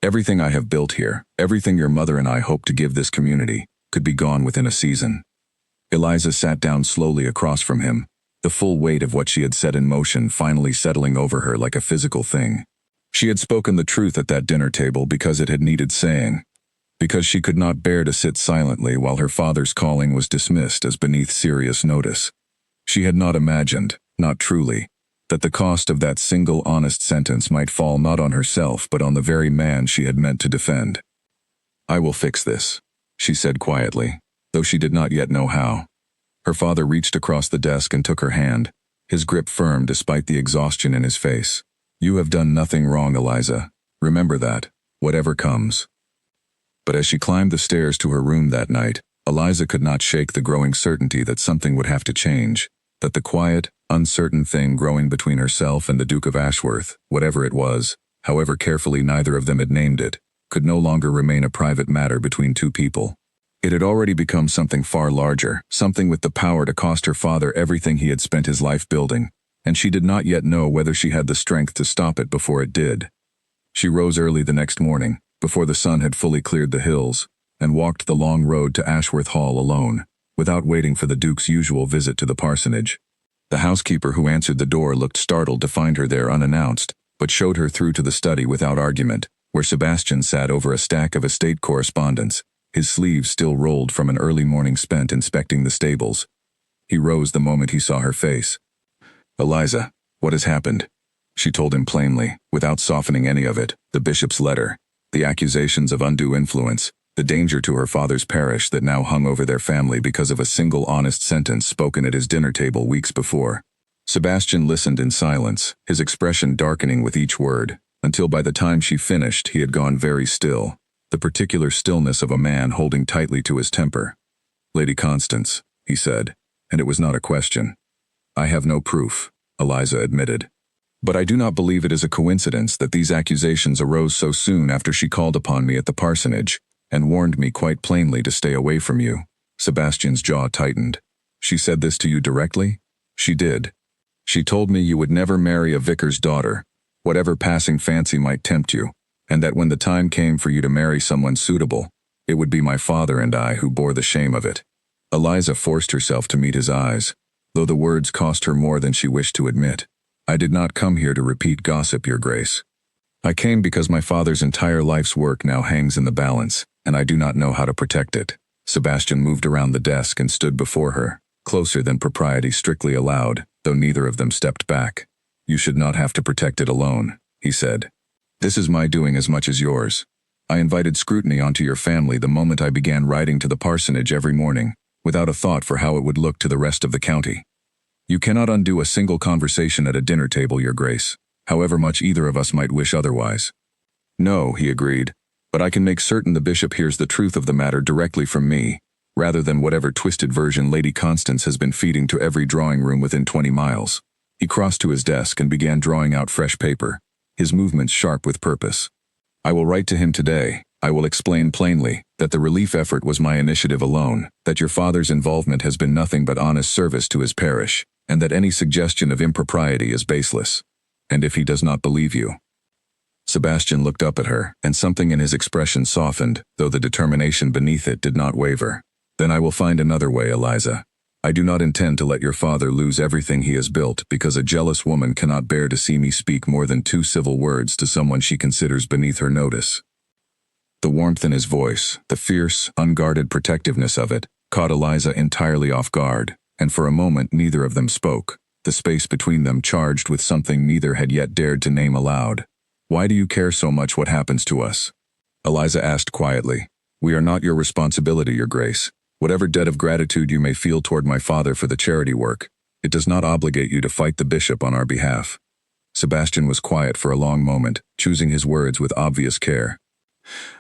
Everything I have built here, everything your mother and I hope to give this community, could be gone within a season." Eliza sat down slowly across from him, the full weight of what she had set in motion finally settling over her like a physical thing. She had spoken the truth at that dinner table because it had needed saying, because she could not bear to sit silently while her father's calling was dismissed as beneath serious notice. She had not imagined, not truly, that the cost of that single honest sentence might fall not on herself but on the very man she had meant to defend. "I will fix this," she said quietly, though she did not yet know how. Her father reached across the desk and took her hand, his grip firm despite the exhaustion in his face. "You have done nothing wrong, Eliza. Remember that, whatever comes." But as she climbed the stairs to her room that night, Eliza could not shake the growing certainty that something would have to change, that the quiet, uncertain thing growing between herself and the Duke of Ashworth, whatever it was, however carefully neither of them had named it, could no longer remain a private matter between two people. It had already become something far larger, something with the power to cost her father everything he had spent his life building, and she did not yet know whether she had the strength to stop it before it did. She rose early the next morning, before the sun had fully cleared the hills, and walked the long road to Ashworth Hall alone, without waiting for the Duke's usual visit to the parsonage. The housekeeper who answered the door looked startled to find her there unannounced, but showed her through to the study without argument, where Sebastian sat over a stack of estate correspondence, his sleeves still rolled from an early morning spent inspecting the stables. He rose the moment he saw her face. "Eliza, what has happened?" She told him plainly, without softening any of it, the bishop's letter, the accusations of undue influence, the danger to her father's parish that now hung over their family because of a single honest sentence spoken at his dinner table weeks before. Sebastian listened in silence, his expression darkening with each word, until by the time she finished he had gone very still, the particular stillness of a man holding tightly to his temper. "Lady Constance," he said, and it was not a question. I have no proof, Eliza admitted. But I do not believe it is a coincidence that these accusations arose so soon after she called upon me at the parsonage and warned me quite plainly to stay away from you. Sebastian's jaw tightened. She said this to you directly? She did. She told me you would never marry a vicar's daughter, whatever passing fancy might tempt you, and that when the time came for you to marry someone suitable, it would be my father and I who bore the shame of it. Eliza forced herself to meet his eyes, though the words cost her more than she wished to admit. I did not come here to repeat gossip, Your Grace. I came because my father's entire life's work now hangs in the balance, and I do not know how to protect it. Sebastian moved around the desk and stood before her, closer than propriety strictly allowed, though neither of them stepped back. You should not have to protect it alone, he said. This is my doing as much as yours. I invited scrutiny onto your family the moment I began riding to the parsonage every morning, without a thought for how it would look to the rest of the county. You cannot undo a single conversation at a dinner table, Your Grace, however much either of us might wish otherwise. No, he agreed, but I can make certain the bishop hears the truth of the matter directly from me, rather than whatever twisted version Lady Constance has been feeding to every drawing room within 20 miles. He crossed to his desk and began drawing out fresh paper, his movements sharp with purpose. I will write to him today. I will explain plainly that the relief effort was my initiative alone, that your father's involvement has been nothing but honest service to his parish, and that any suggestion of impropriety is baseless. And if he does not believe you? Sebastian looked up at her, and something in his expression softened, though the determination beneath it did not waver. Then I will find another way, Eliza. I do not intend to let your father lose everything he has built because a jealous woman cannot bear to see me speak more than 2 civil words to someone she considers beneath her notice. The warmth in his voice, the fierce, unguarded protectiveness of it, caught Eliza entirely off guard, and for a moment neither of them spoke, the space between them charged with something neither had yet dared to name aloud. Why do you care so much what happens to us? Eliza asked quietly. We are not your responsibility, Your Grace. Whatever debt of gratitude you may feel toward my father for the charity work, it does not obligate you to fight the bishop on our behalf. Sebastian was quiet for a long moment, choosing his words with obvious care.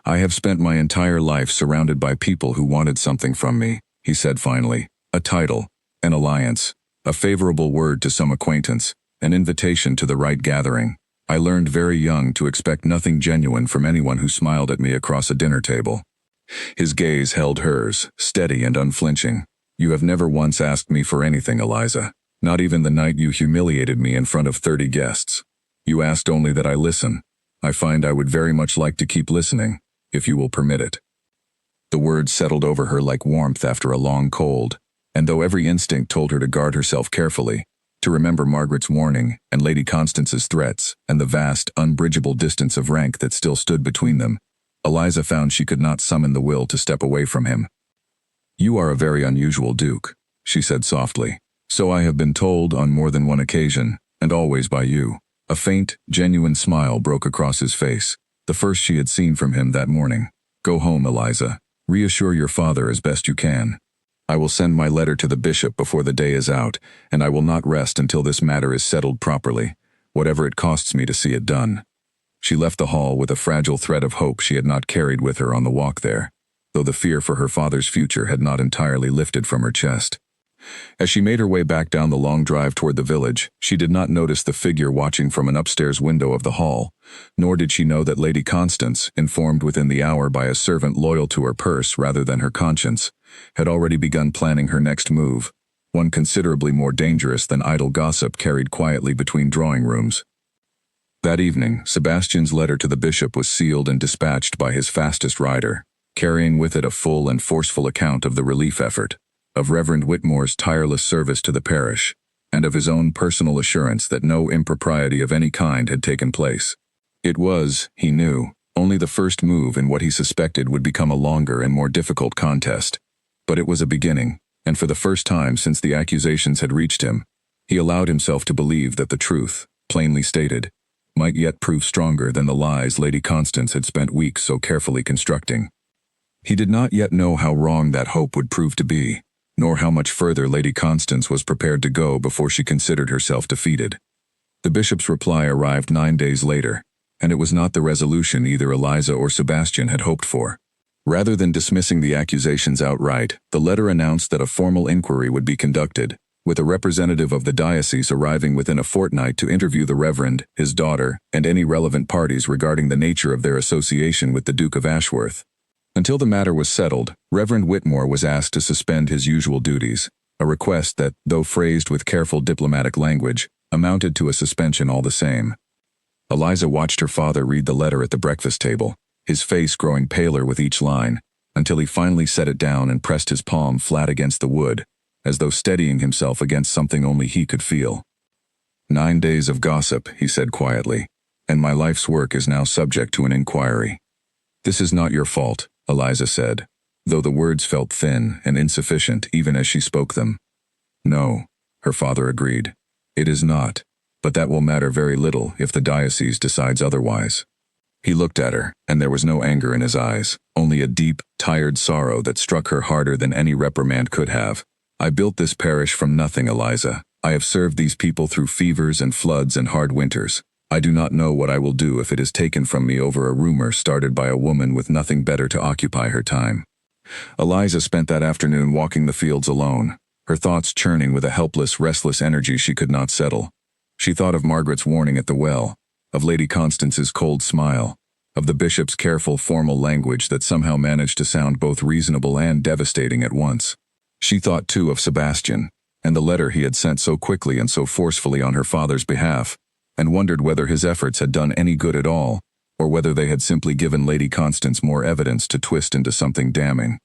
I have spent my entire life surrounded by people who wanted something from me, he said finally. A title, an alliance, a favorable word to some acquaintance, an invitation to the right gathering. I learned very young to expect nothing genuine from anyone who smiled at me across a dinner table. His gaze held hers, steady and unflinching. You have never once asked me for anything, Eliza. Not even the night you humiliated me in front of 30 guests. You asked only that I listen. I find I would very much like to keep listening, if you will permit it. The words settled over her like warmth after a long cold, and though every instinct told her to guard herself carefully, to remember Margaret's warning and Lady Constance's threats and the vast, unbridgeable distance of rank that still stood between them, Eliza found she could not summon the will to step away from him. You are a very unusual duke, she said softly. So I have been told on more than one occasion, and always by you. A faint, genuine smile broke across his face, the first she had seen from him that morning. Go home, Eliza. Reassure your father as best you can. I will send my letter to the bishop before the day is out, and I will not rest until this matter is settled properly, whatever it costs me to see it done. She left the hall with a fragile thread of hope she had not carried with her on the walk there, though the fear for her father's future had not entirely lifted from her chest. As she made her way back down the long drive toward the village, she did not notice the figure watching from an upstairs window of the hall, nor did she know that Lady Constance, informed within the hour by a servant loyal to her purse rather than her conscience, had already begun planning her next move, one considerably more dangerous than idle gossip carried quietly between drawing rooms. That evening, Sebastian's letter to the bishop was sealed and dispatched by his fastest rider, carrying with it a full and forceful account of the relief effort, of Reverend Whitmore's tireless service to the parish, and of his own personal assurance that no impropriety of any kind had taken place. It was, he knew, only the first move in what he suspected would become a longer and more difficult contest. But it was a beginning, and for the first time since the accusations had reached him, he allowed himself to believe that the truth, plainly stated, might yet prove stronger than the lies Lady Constance had spent weeks so carefully constructing. He did not yet know how wrong that hope would prove to be, nor how much further Lady Constance was prepared to go before she considered herself defeated. The bishop's reply arrived 9 days later, and it was not the resolution either Eliza or Sebastian had hoped for. Rather than dismissing the accusations outright, the letter announced that a formal inquiry would be conducted, with a representative of the diocese arriving within a fortnight to interview the Reverend, his daughter, and any relevant parties regarding the nature of their association with the Duke of Ashworth. Until the matter was settled, Reverend Whitmore was asked to suspend his usual duties, a request that, though phrased with careful diplomatic language, amounted to a suspension all the same. Eliza watched her father read the letter at the breakfast table, his face growing paler with each line, until he finally set it down and pressed his palm flat against the wood, as though steadying himself against something only he could feel. 9 days of gossip, he said quietly, and my life's work is now subject to an inquiry. This is not your fault, Eliza said, though the words felt thin and insufficient even as she spoke them. No, her father agreed. It is not, but that will matter very little if the diocese decides otherwise. He looked at her, and there was no anger in his eyes, only a deep, tired sorrow that struck her harder than any reprimand could have. I built this parish from nothing, Eliza. I have served these people through fevers and floods and hard winters. I do not know what I will do if it is taken from me over a rumor started by a woman with nothing better to occupy her time. Eliza spent that afternoon walking the fields alone, her thoughts churning with a helpless, restless energy she could not settle. She thought of Margaret's warning at the well, of Lady Constance's cold smile, of the bishop's careful, formal language that somehow managed to sound both reasonable and devastating at once. She thought, too, of Sebastian, and the letter he had sent so quickly and so forcefully on her father's behalf, and wondered whether his efforts had done any good at all, or whether they had simply given Lady Constance more evidence to twist into something damning.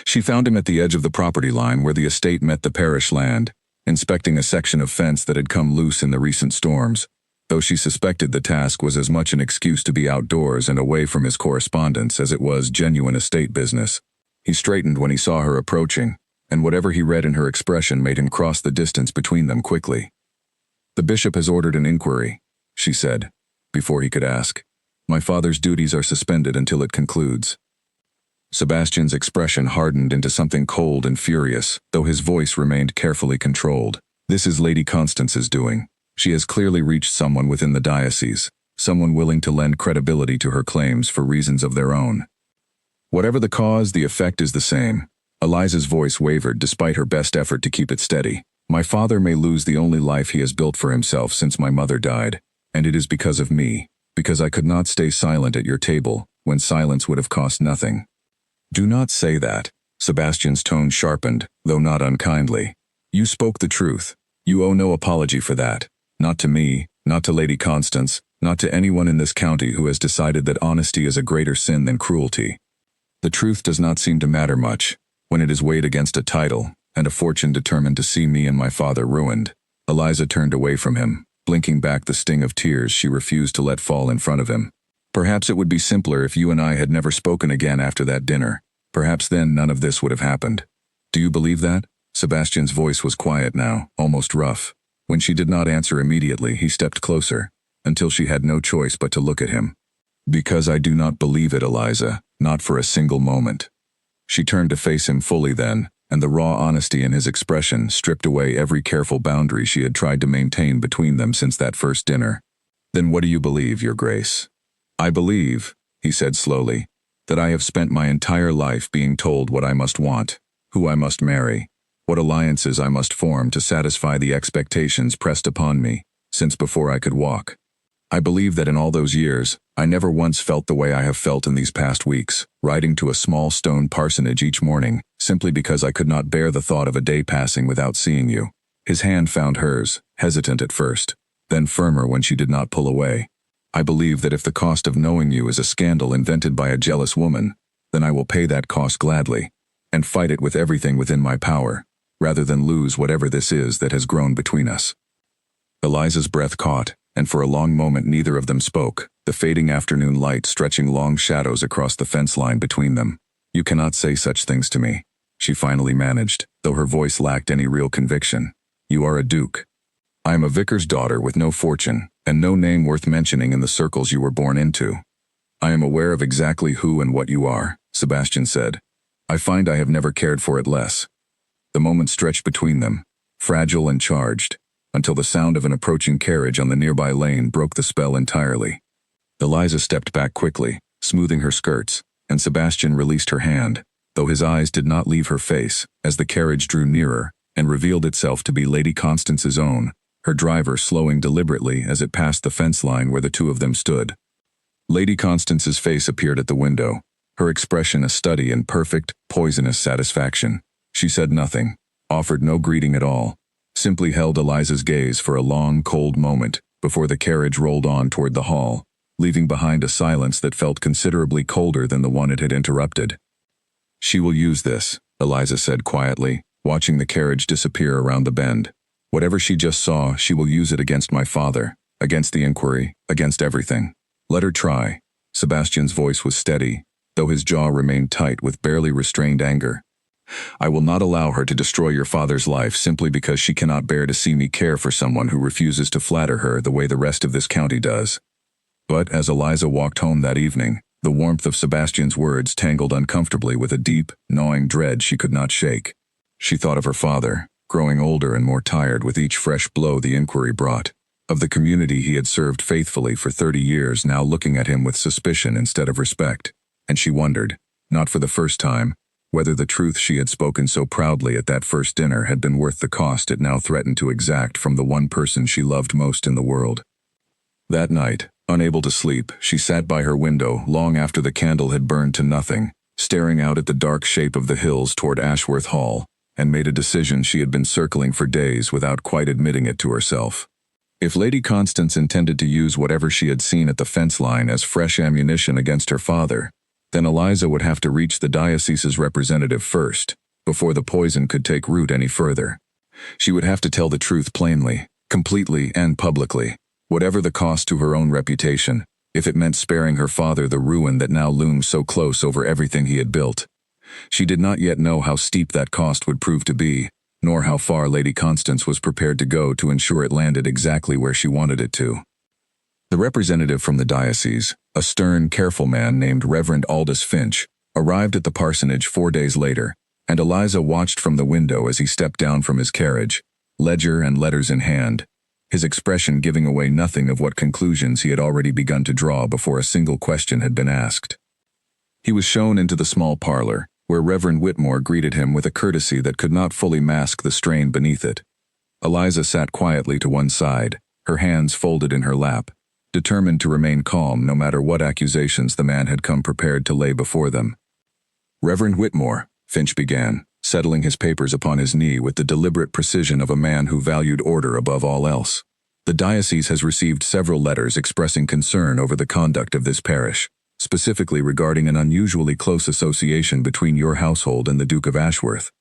She found him at the edge of the property line where the estate met the parish land, inspecting a section of fence that had come loose in the recent storms, though she suspected the task was as much an excuse to be outdoors and away from his correspondence as it was genuine estate business. He straightened when he saw her approaching, and whatever he read in her expression made him cross the distance between them quickly. The bishop has ordered an inquiry, she said, before he could ask. My father's duties are suspended until it concludes. Sebastian's expression hardened into something cold and furious, though his voice remained carefully controlled. This is Lady Constance's doing. She has clearly reached someone within the diocese, someone willing to lend credibility to her claims for reasons of their own. Whatever the cause, the effect is the same. Eliza's voice wavered despite her best effort to keep it steady. My father may lose the only life he has built for himself since my mother died, and it is because of me, because I could not stay silent at your table when silence would have cost nothing. Do not say that. Sebastian's tone sharpened, though not unkindly. You spoke the truth. You owe no apology for that. Not to me, not to Lady Constance, not to anyone in this county who has decided that honesty is a greater sin than cruelty. The truth does not seem to matter much when it is weighed against a title and a fortune determined to see me and my father ruined. Eliza turned away from him, blinking back the sting of tears she refused to let fall in front of him. Perhaps it would be simpler if you and I had never spoken again after that dinner. Perhaps then none of this would have happened. Do you believe that? Sebastian's voice was quiet now, almost rough. When she did not answer immediately, he stepped closer, until she had no choice but to look at him. Because I do not believe it, Eliza, not for a single moment. She turned to face him fully then, and the raw honesty in his expression stripped away every careful boundary she had tried to maintain between them since that first dinner. Then what do you believe, Your Grace? I believe, he said slowly, that I have spent my entire life being told what I must want, who I must marry, what alliances I must form to satisfy the expectations pressed upon me, since before I could walk. I believe that in all those years, I never once felt the way I have felt in these past weeks, riding to a small stone parsonage each morning, simply because I could not bear the thought of a day passing without seeing you. His hand found hers, hesitant at first, then firmer when she did not pull away. I believe that if the cost of knowing you is a scandal invented by a jealous woman, then I will pay that cost gladly, and fight it with everything within my power, rather than lose whatever this is that has grown between us. Eliza's breath caught, and for a long moment neither of them spoke, the fading afternoon light stretching long shadows across the fence line between them. You cannot say such things to me, she finally managed, though her voice lacked any real conviction. You are a duke. I am a vicar's daughter with no fortune, and no name worth mentioning in the circles you were born into. I am aware of exactly who and what you are, Sebastian said. I find I have never cared for it less. The moment stretched between them, fragile and charged, until the sound of an approaching carriage on the nearby lane broke the spell entirely. Eliza stepped back quickly, smoothing her skirts, and Sebastian released her hand, though his eyes did not leave her face, as the carriage drew nearer and revealed itself to be Lady Constance's own, her driver slowing deliberately as it passed the fence line where the two of them stood. Lady Constance's face appeared at the window, her expression a study in perfect, poisonous satisfaction. She said nothing, offered no greeting at all, simply held Eliza's gaze for a long, cold moment before the carriage rolled on toward the hall, leaving behind a silence that felt considerably colder than the one it had interrupted. "She will use this," Eliza said quietly, watching the carriage disappear around the bend. "Whatever she just saw, she will use it against my father, against the inquiry, against everything. Let her try." Sebastian's voice was steady, though his jaw remained tight with barely restrained anger. "I will not allow her to destroy your father's life simply because she cannot bear to see me care for someone who refuses to flatter her the way the rest of this county does." But as Eliza walked home that evening, the warmth of Sebastian's words tangled uncomfortably with a deep, gnawing dread she could not shake. She thought of her father, growing older and more tired with each fresh blow the inquiry brought, of the community he had served faithfully for 30 years now looking at him with suspicion instead of respect, and she wondered, not for the first time, whether the truth she had spoken so proudly at that first dinner had been worth the cost it now threatened to exact from the one person she loved most in the world. That night, unable to sleep, she sat by her window long after the candle had burned to nothing, staring out at the dark shape of the hills toward Ashworth Hall, and made a decision she had been circling for days without quite admitting it to herself. If Lady Constance intended to use whatever she had seen at the fence line as fresh ammunition against her father, then Eliza would have to reach the diocese's representative first, before the poison could take root any further. She would have to tell the truth plainly, completely and publicly, whatever the cost to her own reputation, if it meant sparing her father the ruin that now loomed so close over everything he had built. She did not yet know how steep that cost would prove to be, nor how far Lady Constance was prepared to go to ensure it landed exactly where she wanted it to. The representative from the diocese, a stern, careful man named Reverend Aldous Finch, arrived at the parsonage 4 days later, and Eliza watched from the window as he stepped down from his carriage, ledger and letters in hand, his expression giving away nothing of what conclusions he had already begun to draw before a single question had been asked. He was shown into the small parlor, where Reverend Whitmore greeted him with a courtesy that could not fully mask the strain beneath it. Eliza sat quietly to one side, her hands folded in her lap, determined to remain calm no matter what accusations the man had come prepared to lay before them. "Reverend Whitmore," Finch began, settling his papers upon his knee with the deliberate precision of a man who valued order above all else. "The diocese has received several letters expressing concern over the conduct of this parish, specifically regarding an unusually close association between your household and the Duke of Ashworth.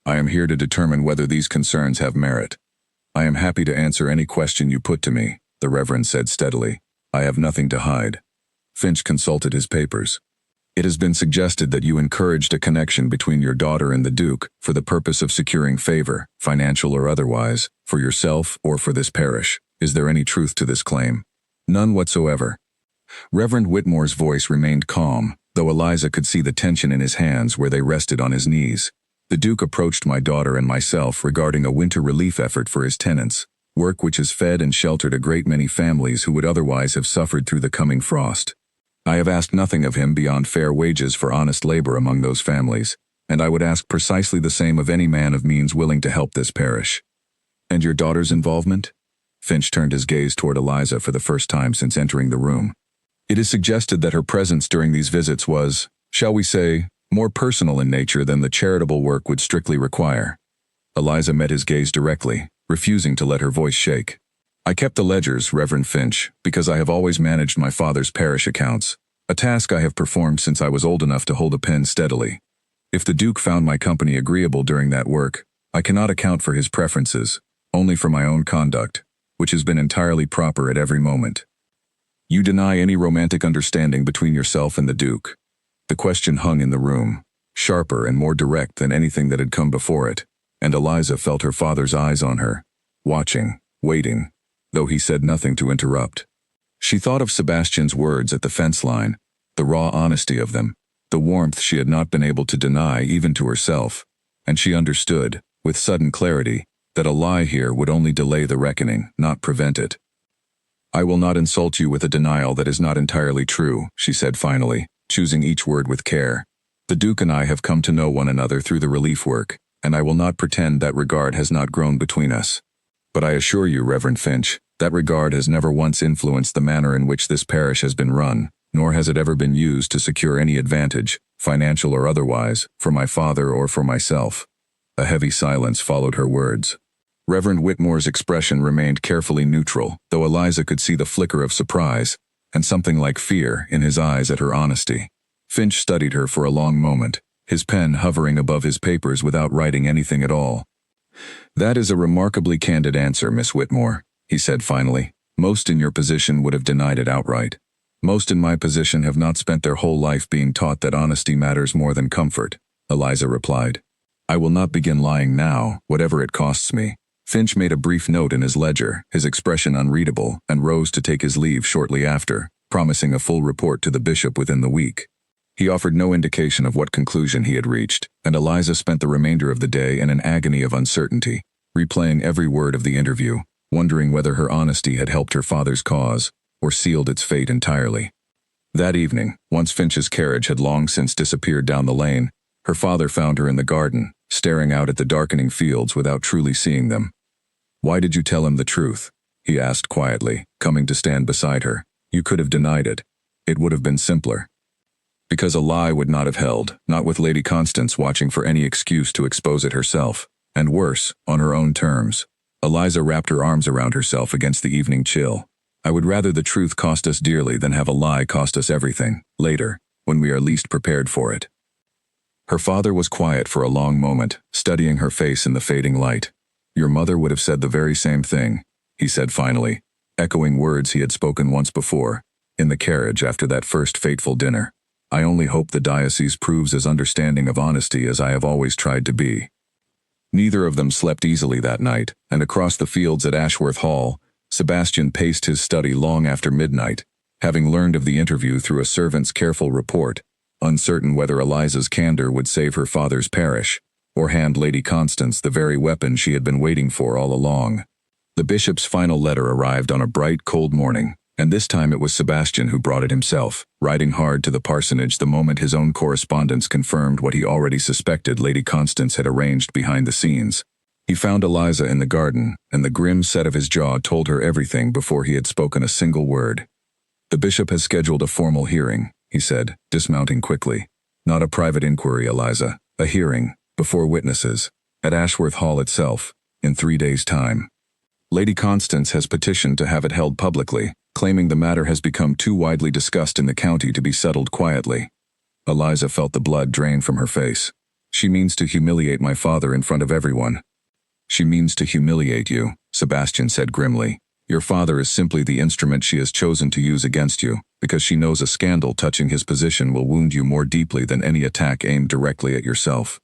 I am here to determine whether these concerns have merit. I am happy to answer any question you put to me," the Reverend said steadily. "I have nothing to hide." Finch consulted his papers. "It has been suggested that you encouraged a connection between your daughter and the Duke for the purpose of securing favor, financial or otherwise, for yourself or for this parish. Is there any truth to this claim?" "None whatsoever." Reverend Whitmore's voice remained calm, though Eliza could see the tension in his hands where they rested on his knees. "The Duke approached my daughter and myself regarding a winter relief effort for his tenants, work which has fed and sheltered a great many families who would otherwise have suffered through the coming frost. I have asked nothing of him beyond fair wages for honest labor among those families, and I would ask precisely the same of any man of means willing to help this parish." "And your daughter's involvement?" Finch turned his gaze toward Eliza for the first time since entering the room. "It is suggested that her presence during these visits was, shall we say, more personal in nature than the charitable work would strictly require." Eliza met his gaze directly, refusing to let her voice shake. "I kept the ledgers, Reverend Finch, because I have always managed my father's parish accounts, a task I have performed since I was old enough to hold a pen steadily. If the Duke found my company agreeable during that work, I cannot account for his preferences, only for my own conduct, which has been entirely proper at every moment." "You deny any romantic understanding between yourself and the Duke?" The question hung in the room, sharper and more direct than anything that had come before it, and Eliza felt her father's eyes on her, watching, waiting, though he said nothing to interrupt. She thought of Sebastian's words at the fence line, the raw honesty of them, the warmth she had not been able to deny even to herself, and she understood, with sudden clarity, that a lie here would only delay the reckoning, not prevent it. "I will not insult you with a denial that is not entirely true," she said finally, choosing each word with care. "The Duke and I have come to know one another through the relief work, and I will not pretend that regard has not grown between us. But I assure you, Reverend Finch, that regard has never once influenced the manner in which this parish has been run, nor has it ever been used to secure any advantage, financial or otherwise, for my father or for myself." A heavy silence followed her words. Reverend Whitmore's expression remained carefully neutral, though Eliza could see the flicker of surprise, and something like fear, in his eyes at her honesty. Finch studied her for a long moment, his pen hovering above his papers without writing anything at all. "That is a remarkably candid answer, Miss Whitmore," he said finally. "Most in your position would have denied it outright. Most in my position have not spent their whole life being taught that honesty matters more than comfort," Eliza replied. "I will not begin lying now, whatever it costs me." Finch made a brief note in his ledger, his expression unreadable, and rose to take his leave shortly after, promising a full report to the bishop within the week. He offered no indication of what conclusion he had reached, and Eliza spent the remainder of the day in an agony of uncertainty, replaying every word of the interview, wondering whether her honesty had helped her father's cause, or sealed its fate entirely. That evening, once Finch's carriage had long since disappeared down the lane, her father found her in the garden, staring out at the darkening fields without truly seeing them. "Why did you tell him the truth?" he asked quietly, coming to stand beside her. "You could have denied it. It would have been simpler." "Because a lie would not have held, not with Lady Constance watching for any excuse to expose it herself, and worse, on her own terms." Eliza wrapped her arms around herself against the evening chill. "I would rather the truth cost us dearly than have a lie cost us everything, later, when we are least prepared for it." Her father was quiet for a long moment, studying her face in the fading light. "Your mother would have said the very same thing," he said finally, echoing words he had spoken once before, in the carriage after that first fateful dinner. "I only hope the diocese proves as understanding of honesty as I have always tried to be." Neither of them slept easily that night, and across the fields at Ashworth Hall, Sebastian paced his study long after midnight, having learned of the interview through a servant's careful report, uncertain whether Eliza's candor would save her father's parish, or hand Lady Constance the very weapon she had been waiting for all along. The bishop's final letter arrived on a bright, cold morning, and this time it was Sebastian who brought it himself, riding hard to the parsonage the moment his own correspondence confirmed what he already suspected Lady Constance had arranged behind the scenes. He found Eliza in the garden, and the grim set of his jaw told her everything before he had spoken a single word. "The bishop has scheduled a formal hearing," he said, dismounting quickly. "Not a private inquiry, Eliza. A hearing, before witnesses, at Ashworth Hall itself, in 3 days' time. Lady Constance has petitioned to have it held publicly, claiming the matter has become too widely discussed in the county to be settled quietly." Eliza felt the blood drain from her face. "She means to humiliate my father in front of everyone." "She means to humiliate you," Sebastian said grimly. "Your father is simply the instrument she has chosen to use against you, because she knows a scandal touching his position will wound you more deeply than any attack aimed directly at yourself."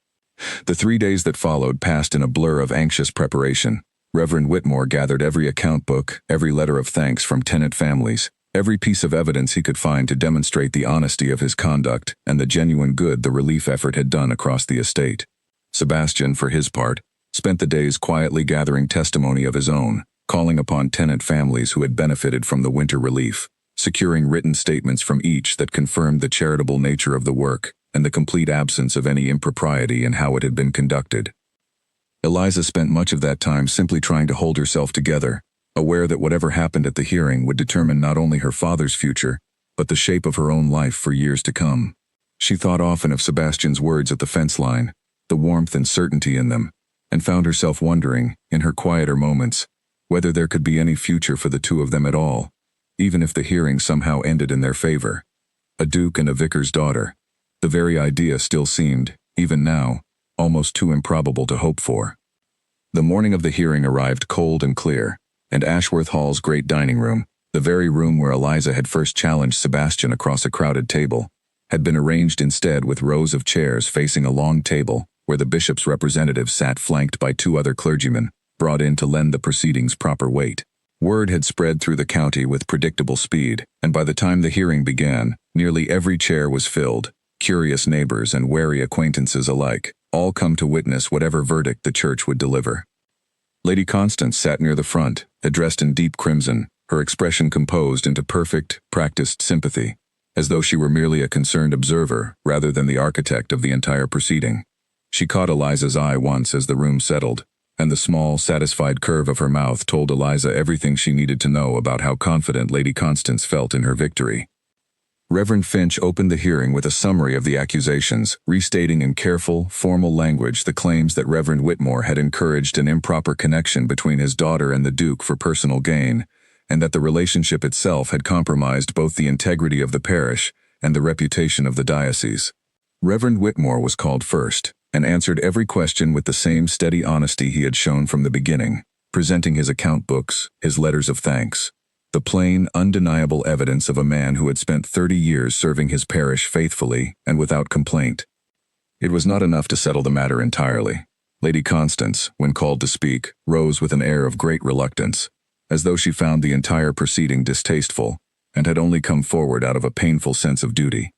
The 3 days that followed passed in a blur of anxious preparation. Reverend Whitmore gathered every account book, every letter of thanks from tenant families, every piece of evidence he could find to demonstrate the honesty of his conduct and the genuine good the relief effort had done across the estate. Sebastian, for his part, spent the days quietly gathering testimony of his own, calling upon tenant families who had benefited from the winter relief, securing written statements from each that confirmed the charitable nature of the work and the complete absence of any impropriety in how it had been conducted. Eliza spent much of that time simply trying to hold herself together, aware that whatever happened at the hearing would determine not only her father's future, but the shape of her own life for years to come. She thought often of Sebastian's words at the fence line, the warmth and certainty in them, and found herself wondering, in her quieter moments, whether there could be any future for the two of them at all, even if the hearing somehow ended in their favor. A duke and a vicar's daughter. The very idea still seemed, even now, almost too improbable to hope for. The morning of the hearing arrived cold and clear, and Ashworth Hall's great dining room, the very room where Eliza had first challenged Sebastian across a crowded table, had been arranged instead with rows of chairs facing a long table where the bishop's representative sat flanked by 2 other clergymen, brought in to lend the proceedings proper weight. Word had spread through the county with predictable speed, and by the time the hearing began, nearly every chair was filled, curious neighbors and wary acquaintances alike, all come to witness whatever verdict the church would deliver. Lady Constance sat near the front, dressed in deep crimson, her expression composed into perfect, practiced sympathy. as though she were merely a concerned observer rather than the architect of the entire proceeding. She caught Eliza's eye once as the room settled, and the small, satisfied curve of her mouth told Eliza everything she needed to know about how confident Lady Constance felt in her victory. Reverend Finch opened the hearing with a summary of the accusations, restating in careful, formal language the claims that Reverend Whitmore had encouraged an improper connection between his daughter and the Duke for personal gain, and that the relationship itself had compromised both the integrity of the parish and the reputation of the diocese. Reverend Whitmore was called first, and answered every question with the same steady honesty he had shown from the beginning, presenting his account books, his letters of thanks, the plain, undeniable evidence of a man who had spent 30 years serving his parish faithfully and without complaint. It was not enough to settle the matter entirely. Lady Constance, when called to speak, rose with an air of great reluctance, as though she found the entire proceeding distasteful and had only come forward out of a painful sense of duty.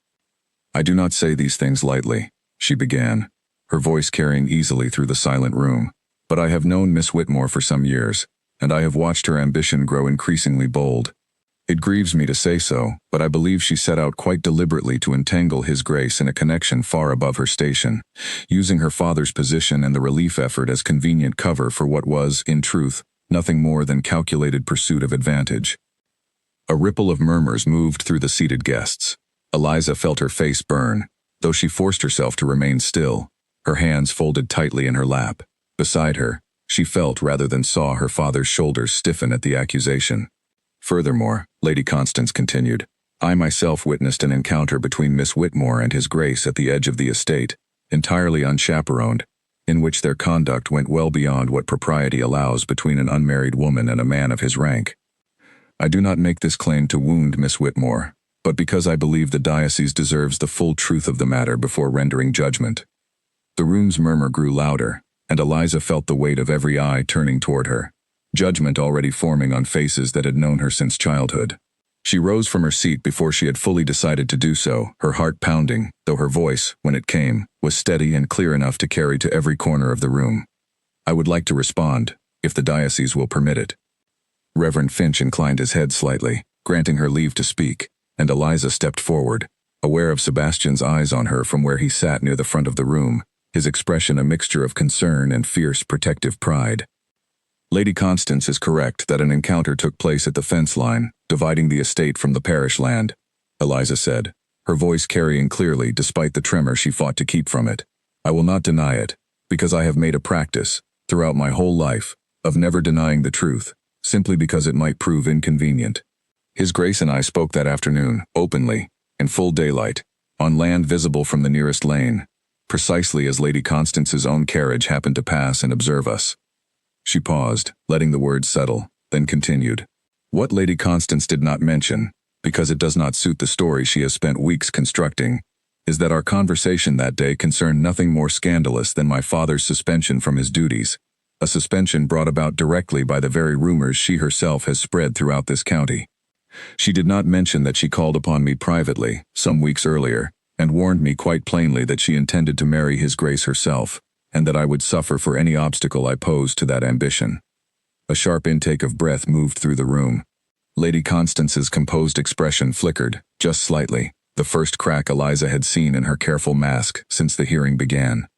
"I do not say these things lightly," she began, her voice carrying easily through the silent room, "but I have known Miss Whitmore for some years, and I have watched her ambition grow increasingly bold. It grieves me to say so, but I believe she set out quite deliberately to entangle His Grace in a connection far above her station, using her father's position and the relief effort as convenient cover for what was, in truth, nothing more than calculated pursuit of advantage." A ripple of murmurs moved through the seated guests. Eliza felt her face burn, though she forced herself to remain still, her hands folded tightly in her lap. Beside her, she felt rather than saw her father's shoulders stiffen at the accusation. "Furthermore," Lady Constance continued, "I myself witnessed an encounter between Miss Whitmore and His Grace at the edge of the estate, entirely unchaperoned, in which their conduct went well beyond what propriety allows between an unmarried woman and a man of his rank. I do not make this claim to wound Miss Whitmore, but because I believe the diocese deserves the full truth of the matter before rendering judgment." The room's murmur grew louder, and Eliza felt the weight of every eye turning toward her, judgment already forming on faces that had known her since childhood. She rose from her seat before she had fully decided to do so, her heart pounding, though her voice, when it came, was steady and clear enough to carry to every corner of the room. "I would like to respond, if the diocese will permit it." Reverend Finch inclined his head slightly, granting her leave to speak, and Eliza stepped forward, aware of Sebastian's eyes on her from where he sat near the front of the room, his expression a mixture of concern and fierce protective pride. "Lady Constance is correct that an encounter took place at the fence line, dividing the estate from the parish land," Eliza said, her voice carrying clearly despite the tremor she fought to keep from it. "I will not deny it, because I have made a practice, throughout my whole life, of never denying the truth, simply because it might prove inconvenient. His Grace and I spoke that afternoon, openly, in full daylight, on land visible from the nearest lane, precisely as Lady Constance's own carriage happened to pass and observe us." She paused, letting the words settle, then continued. "What Lady Constance did not mention, because it does not suit the story she has spent weeks constructing, is that our conversation that day concerned nothing more scandalous than my father's suspension from his duties, a suspension brought about directly by the very rumors she herself has spread throughout this county. She did not mention that she called upon me privately, some weeks earlier, and warned me quite plainly that she intended to marry His Grace herself, and that I would suffer for any obstacle I posed to that ambition." A sharp intake of breath moved through the room. Lady Constance's composed expression flickered, just slightly, the first crack Eliza had seen in her careful mask since the hearing began.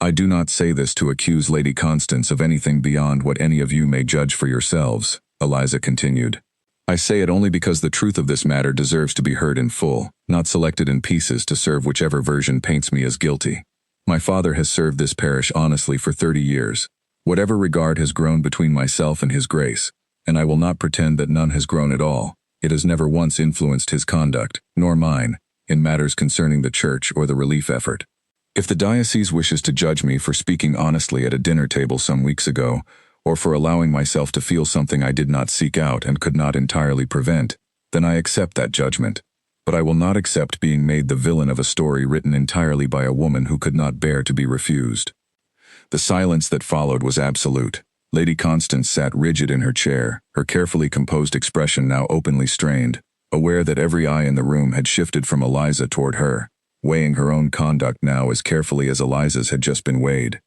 "I do not say this to accuse Lady Constance of anything beyond what any of you may judge for yourselves," Eliza continued. "I say it only because the truth of this matter deserves to be heard in full, not selected in pieces to serve whichever version paints me as guilty. My father has served this parish honestly for 30 years. Whatever regard has grown between myself and His Grace, and I will not pretend that none has grown at all, it has never once influenced his conduct, nor mine, in matters concerning the church or the relief effort. If the diocese wishes to judge me for speaking honestly at a dinner table some weeks ago, or for allowing myself to feel something I did not seek out and could not entirely prevent, then I accept that judgment. But I will not accept being made the villain of a story written entirely by a woman who could not bear to be refused." The silence that followed was absolute. Lady Constance sat rigid in her chair, her carefully composed expression now openly strained, aware that every eye in the room had shifted from Eliza toward her, weighing her own conduct now as carefully as Eliza's had just been weighed.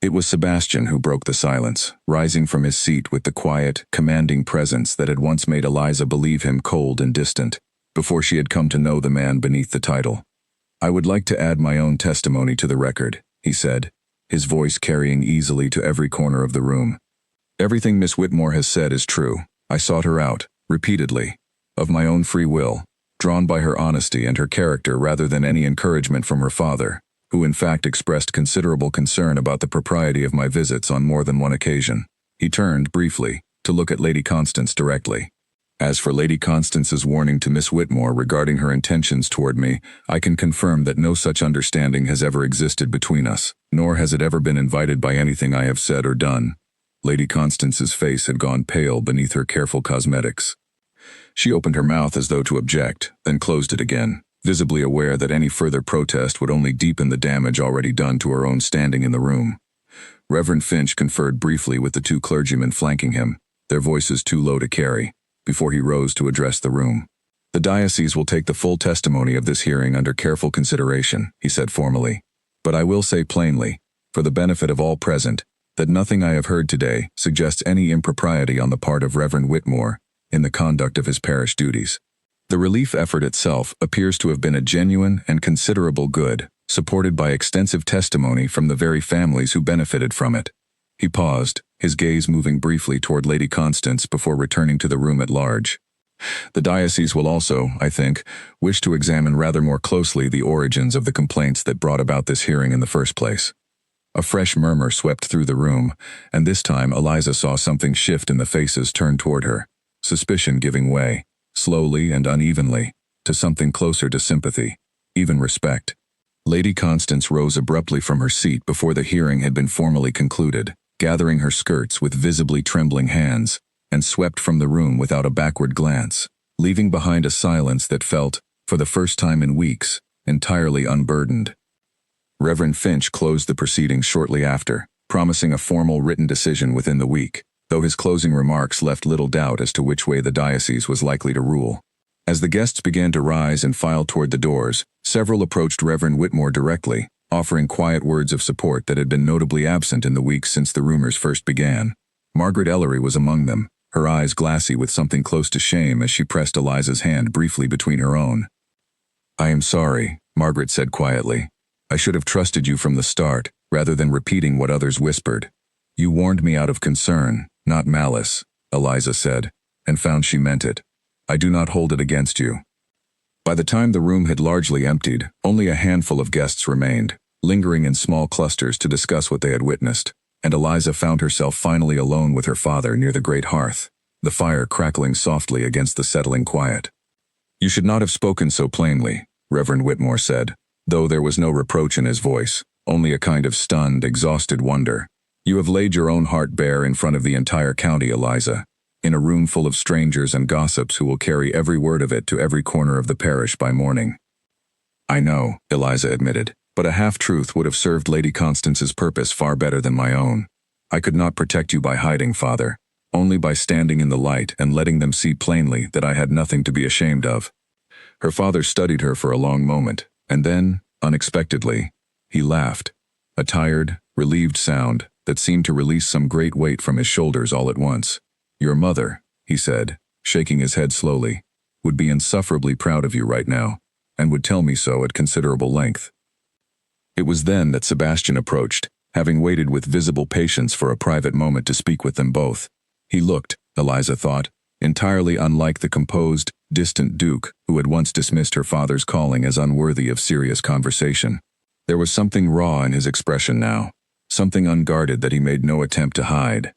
It was Sebastian who broke the silence, rising from his seat with the quiet, commanding presence that had once made Eliza believe him cold and distant, before she had come to know the man beneath the title. "I would like to add my own testimony to the record," he said, his voice carrying easily to every corner of the room. "Everything Miss Whitmore has said is true. I sought her out, repeatedly, of my own free will, drawn by her honesty and her character rather than any encouragement from her father, who in fact expressed considerable concern about the propriety of my visits on more than one occasion." He turned, briefly, to look at Lady Constance directly. "As for Lady Constance's warning to Miss Whitmore regarding her intentions toward me, I can confirm that no such understanding has ever existed between us, nor has it ever been invited by anything I have said or done." Lady Constance's face had gone pale beneath her careful cosmetics. She opened her mouth as though to object, then closed it again, visibly aware that any further protest would only deepen the damage already done to her own standing in the room. Reverend Finch conferred briefly with the two clergymen flanking him, their voices too low to carry, before he rose to address the room. "The diocese will take the full testimony of this hearing under careful consideration," he said formally. "But I will say plainly, for the benefit of all present, that nothing I have heard today suggests any impropriety on the part of Reverend Whitmore in the conduct of his parish duties. The relief effort itself appears to have been a genuine and considerable good, supported by extensive testimony from the very families who benefited from it." He paused, his gaze moving briefly toward Lady Constance before returning to the room at large. "The diocese will also, I think, wish to examine rather more closely the origins of the complaints that brought about this hearing in the first place." A fresh murmur swept through the room, and this time Eliza saw something shift in the faces turned toward her, suspicion giving way, slowly and unevenly, to something closer to sympathy, even respect. Lady Constance rose abruptly from her seat before the hearing had been formally concluded, gathering her skirts with visibly trembling hands, and swept from the room without a backward glance, leaving behind a silence that felt, for the first time in weeks, entirely unburdened. Reverend Finch closed the proceedings shortly after, promising a formal written decision within the week, though his closing remarks left little doubt as to which way the diocese was likely to rule. As the guests began to rise and file toward the doors, several approached Reverend Whitmore directly, offering quiet words of support that had been notably absent in the weeks since the rumors first began. Margaret Ellery was among them, her eyes glassy with something close to shame as she pressed Eliza's hand briefly between her own. "I am sorry," Margaret said quietly. "I should have trusted you from the start, rather than repeating what others whispered." "You warned me out of concern, not malice," Eliza said, and found she meant it. "I do not hold it against you." By the time the room had largely emptied, only a handful of guests remained, lingering in small clusters to discuss what they had witnessed, and Eliza found herself finally alone with her father near the great hearth, the fire crackling softly against the settling quiet. "You should not have spoken so plainly," Reverend Whitmore said, though there was no reproach in his voice, only a kind of stunned, exhausted wonder. "You have laid your own heart bare in front of the entire county, Eliza, in a room full of strangers and gossips who will carry every word of it to every corner of the parish by morning." "I know," Eliza admitted, "but a half-truth would have served Lady Constance's purpose far better than my own. I could not protect you by hiding, Father, only by standing in the light and letting them see plainly that I had nothing to be ashamed of." Her father studied her for a long moment, and then, unexpectedly, he laughed, a tired, relieved sound that seemed to release some great weight from his shoulders all at once. "Your mother," he said, shaking his head slowly, "would be insufferably proud of you right now, and would tell me so at considerable length." It was then that Sebastian approached, having waited with visible patience for a private moment to speak with them both. He looked, Eliza thought, entirely unlike the composed, distant Duke who had once dismissed her father's calling as unworthy of serious conversation. There was something raw in his expression now, something unguarded that he made no attempt to hide.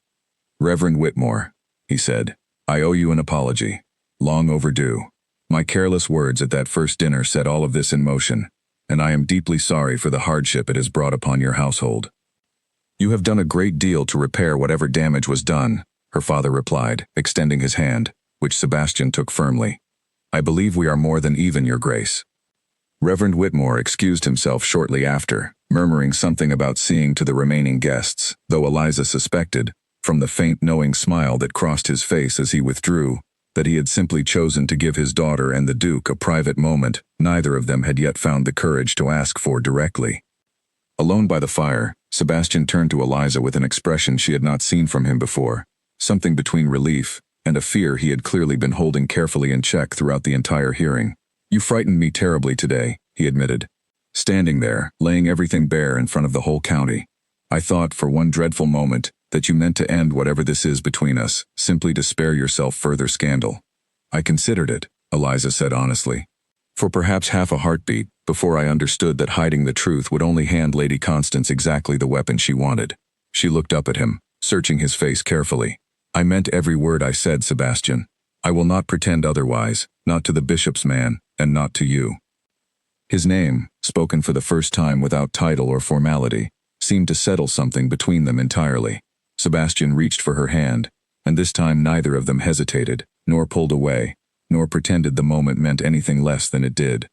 "Reverend Whitmore," he said, "I owe you an apology. Long overdue. My careless words at that first dinner set all of this in motion, and I am deeply sorry for the hardship it has brought upon your household." "You have done a great deal to repair whatever damage was done," her father replied, extending his hand, which Sebastian took firmly. "I believe we are more than even, Your Grace." Reverend Whitmore excused himself shortly after, murmuring something about seeing to the remaining guests, though Eliza suspected, from the faint knowing smile that crossed his face as he withdrew, that he had simply chosen to give his daughter and the Duke a private moment neither of them had yet found the courage to ask for directly. Alone by the fire, Sebastian turned to Eliza with an expression she had not seen from him before, something between relief, and a fear he had clearly been holding carefully in check throughout the entire hearing. "You frightened me terribly today," he admitted, standing there, laying everything bare in front of the whole county. "I thought, for one dreadful moment, that you meant to end whatever this is between us, simply to spare yourself further scandal." "I considered it," Eliza said honestly, "for perhaps half a heartbeat, before I understood that hiding the truth would only hand Lady Constance exactly the weapon she wanted." She looked up at him, searching his face carefully. "I meant every word I said, Sebastian. I will not pretend otherwise, not to the bishop's man, and not to you." His name, spoken for the first time without title or formality, seemed to settle something between them entirely. Sebastian reached for her hand, and this time neither of them hesitated, nor pulled away, nor pretended the moment meant anything less than it did.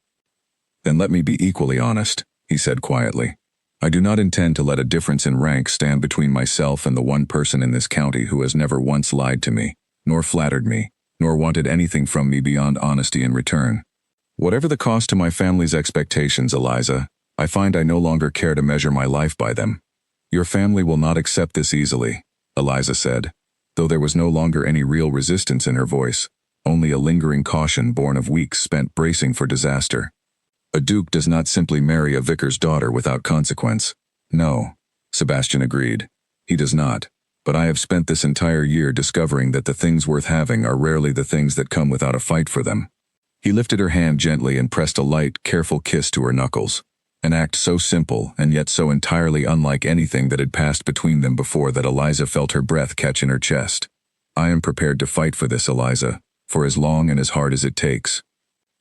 "Then let me be equally honest," he said quietly. "I do not intend to let a difference in rank stand between myself and the one person in this county who has never once lied to me, nor flattered me, nor wanted anything from me beyond honesty in return. Whatever the cost to my family's expectations, Eliza, I find I no longer care to measure my life by them." "Your family will not accept this easily," Eliza said, though there was no longer any real resistance in her voice, only a lingering caution born of weeks spent bracing for disaster. "A duke does not simply marry a vicar's daughter without consequence." "No," Sebastian agreed. "He does not. But I have spent this entire year discovering that the things worth having are rarely the things that come without a fight for them." He lifted her hand gently and pressed a light, careful kiss to her knuckles. An act so simple and yet so entirely unlike anything that had passed between them before that Eliza felt her breath catch in her chest. "I am prepared to fight for this, Eliza, for as long and as hard as it takes.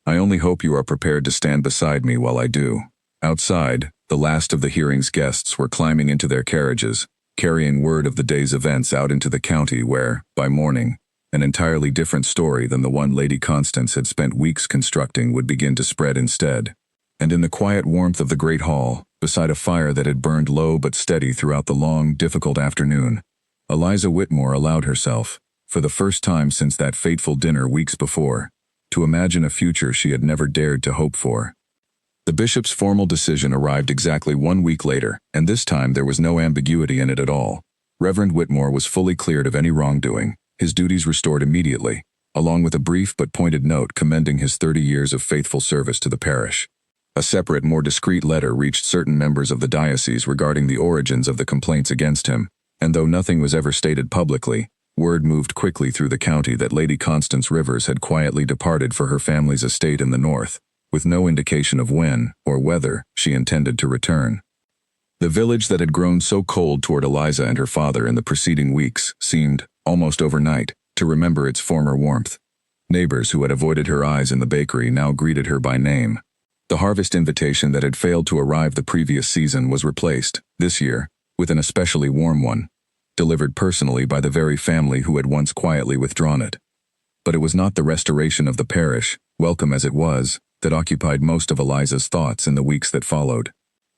I only hope you are prepared to stand beside me while I do." Outside, the last of the hearing's guests were climbing into their carriages, carrying word of the day's events out into the county where, by morning, an entirely different story than the one Lady Constance had spent weeks constructing would begin to spread instead. And in the quiet warmth of the great hall, beside a fire that had burned low but steady throughout the long, difficult afternoon, Eliza Whitmore allowed herself, for the first time since that fateful dinner weeks before, to imagine a future she had never dared to hope for. The bishop's formal decision arrived exactly 1 week later, and this time there was no ambiguity in it at all. Reverend Whitmore was fully cleared of any wrongdoing, his duties restored immediately, along with a brief but pointed note commending his 30 years of faithful service to the parish. A separate, more discreet letter reached certain members of the diocese regarding the origins of the complaints against him, and though nothing was ever stated publicly, word moved quickly through the county that Lady Constance Rivers had quietly departed for her family's estate in the north, with no indication of when, or whether, she intended to return. The village that had grown so cold toward Eliza and her father in the preceding weeks seemed, almost overnight, to remember its former warmth. Neighbors who had avoided her eyes in the bakery now greeted her by name. The harvest invitation that had failed to arrive the previous season was replaced, this year, with an especially warm one, delivered personally by the very family who had once quietly withdrawn it. But it was not the restoration of the parish, welcome as it was, that occupied most of Eliza's thoughts in the weeks that followed.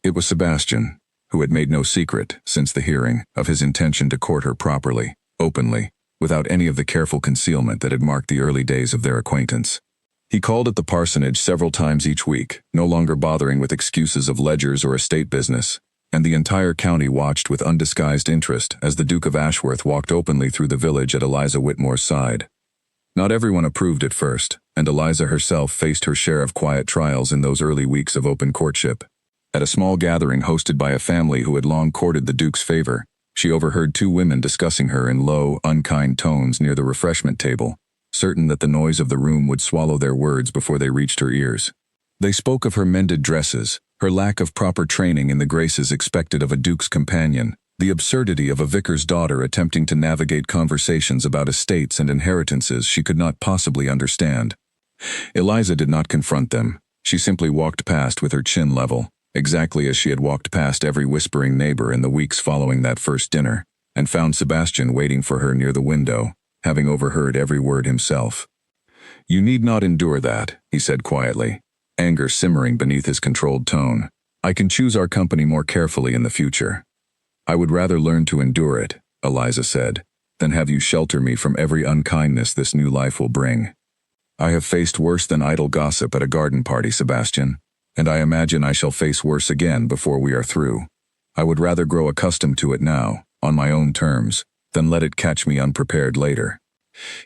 It was Sebastian, who had made no secret, since the hearing, of his intention to court her properly, openly, without any of the careful concealment that had marked the early days of their acquaintance. He called at the parsonage several times each week, no longer bothering with excuses of ledgers or estate business, and the entire county watched with undisguised interest as the Duke of Ashworth walked openly through the village at Eliza Whitmore's side. Not everyone approved at first, and Eliza herself faced her share of quiet trials in those early weeks of open courtship. At a small gathering hosted by a family who had long courted the Duke's favor, she overheard 2 women discussing her in low, unkind tones near the refreshment table, certain that the noise of the room would swallow their words before they reached her ears. They spoke of her mended dresses, her lack of proper training in the graces expected of a duke's companion, the absurdity of a vicar's daughter attempting to navigate conversations about estates and inheritances she could not possibly understand. Eliza did not confront them. She simply walked past with her chin level, exactly as she had walked past every whispering neighbor in the weeks following that first dinner, and found Sebastian waiting for her near the window, having overheard every word himself. "You need not endure that," he said quietly, anger simmering beneath his controlled tone. "I can choose our company more carefully in the future." "I would rather learn to endure it," Eliza said, "than have you shelter me from every unkindness this new life will bring. I have faced worse than idle gossip at a garden party, Sebastian, and I imagine I shall face worse again before we are through. I would rather grow accustomed to it now, on my own terms, than let it catch me unprepared later."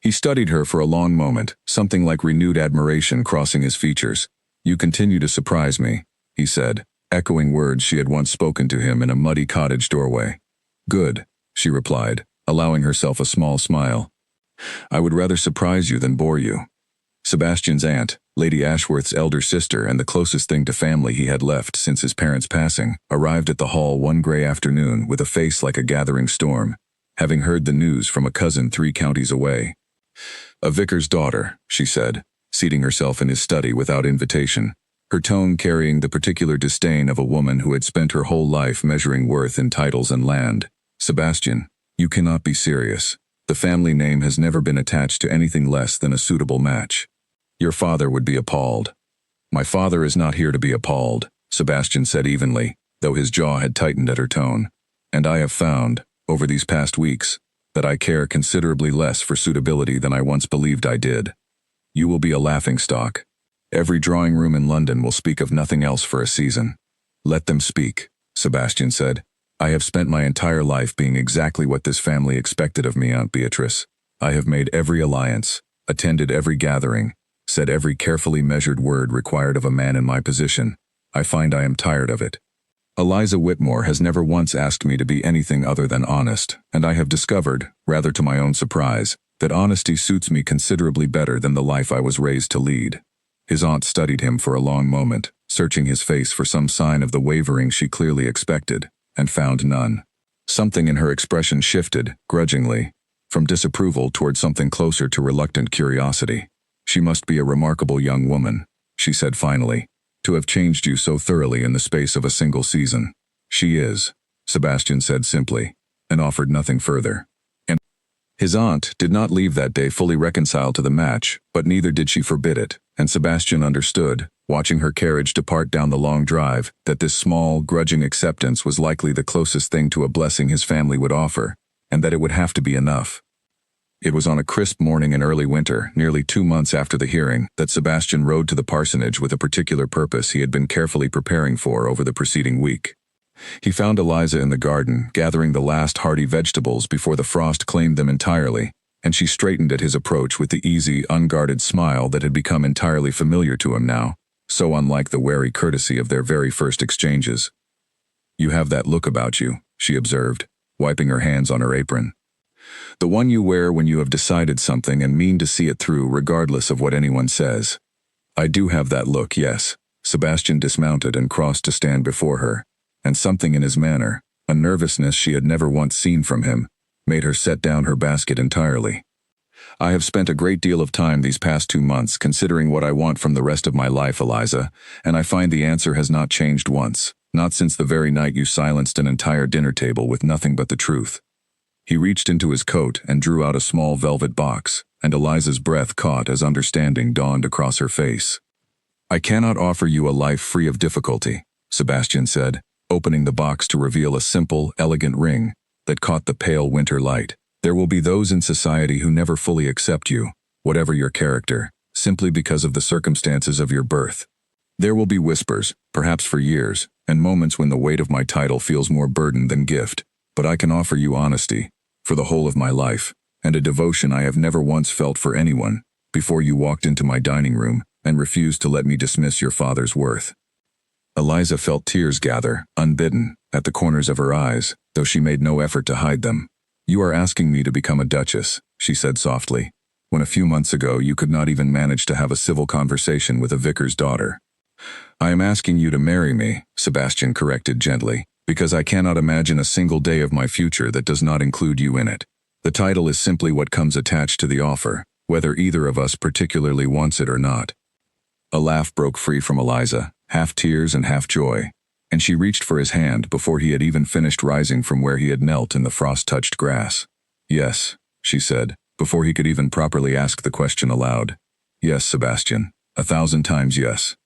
He studied her for a long moment, something like renewed admiration crossing his features. "You continue to surprise me," he said, echoing words she had once spoken to him in a muddy cottage doorway. "Good," she replied, allowing herself a small smile. "I would rather surprise you than bore you." Sebastian's aunt, Lady Ashworth's elder sister and the closest thing to family he had left since his parents' passing, arrived at the hall one gray afternoon with a face like a gathering storm, having heard the news from a cousin 3 counties away. "A vicar's daughter," she said, seating herself in his study without invitation, her tone carrying the particular disdain of a woman who had spent her whole life measuring worth in titles and land. "Sebastian, you cannot be serious. The family name has never been attached to anything less than a suitable match. Your father would be appalled." "My father is not here to be appalled," Sebastian said evenly, though his jaw had tightened at her tone. "And I have found, over these past weeks, that I care considerably less for suitability than I once believed I did. You will be a laughingstock. Every drawing room in London will speak of nothing else for a season." "Let them speak," Sebastian said. "I have spent my entire life being exactly what this family expected of me, Aunt Beatrice. I have made every alliance, attended every gathering, said every carefully measured word required of a man in my position. I find I am tired of it. Eliza Whitmore has never once asked me to be anything other than honest, and I have discovered, rather to my own surprise, that honesty suits me considerably better than the life I was raised to lead." His aunt studied him for a long moment, searching his face for some sign of the wavering she clearly expected, and found none. Something in her expression shifted, grudgingly, from disapproval toward something closer to reluctant curiosity. "She must be a remarkable young woman," she said finally, "to have changed you so thoroughly in the space of a single season." "She is," Sebastian said simply, and offered nothing further. And his aunt did not leave that day fully reconciled to the match, but neither did she forbid it, and Sebastian understood, watching her carriage depart down the long drive, that this small, grudging acceptance was likely the closest thing to a blessing his family would offer, and that it would have to be enough. It was on a crisp morning in early winter, nearly 2 months after the hearing, that Sebastian rode to the parsonage with a particular purpose he had been carefully preparing for over the preceding week. He found Eliza in the garden, gathering the last hardy vegetables before the frost claimed them entirely, and she straightened at his approach with the easy, unguarded smile that had become entirely familiar to him now, so unlike the wary courtesy of their very first exchanges. "You have that look about you," she observed, wiping her hands on her apron. "The one you wear when you have decided something and mean to see it through regardless of what anyone says." "I do have that look, yes." Sebastian dismounted and crossed to stand before her, and something in his manner, a nervousness she had never once seen from him, made her set down her basket entirely. "I have spent a great deal of time these past 2 months considering what I want from the rest of my life, Eliza, and I find the answer has not changed once, not since the very night you silenced an entire dinner table with nothing but the truth." He reached into his coat and drew out a small velvet box, and Eliza's breath caught as understanding dawned across her face. "I cannot offer you a life free of difficulty," Sebastian said, opening the box to reveal a simple, elegant ring that caught the pale winter light. "There will be those in society who never fully accept you, whatever your character, simply because of the circumstances of your birth. There will be whispers, perhaps for years, and moments when the weight of my title feels more burden than gift. But I can offer you honesty, for the whole of my life, and a devotion I have never once felt for anyone, before you walked into my dining room and refused to let me dismiss your father's worth." Eliza felt tears gather, unbidden, at the corners of her eyes, though she made no effort to hide them. "You are asking me to become a duchess," she said softly, "when a few months ago you could not even manage to have a civil conversation with a vicar's daughter." "I am asking you to marry me," Sebastian corrected gently, "because I cannot imagine a single day of my future that does not include you in it. The title is simply what comes attached to the offer, whether either of us particularly wants it or not." A laugh broke free from Eliza, half tears and half joy, and she reached for his hand before he had even finished rising from where he had knelt in the frost-touched grass. "Yes," she said, before he could even properly ask the question aloud. "Yes, Sebastian, 1,000 times yes."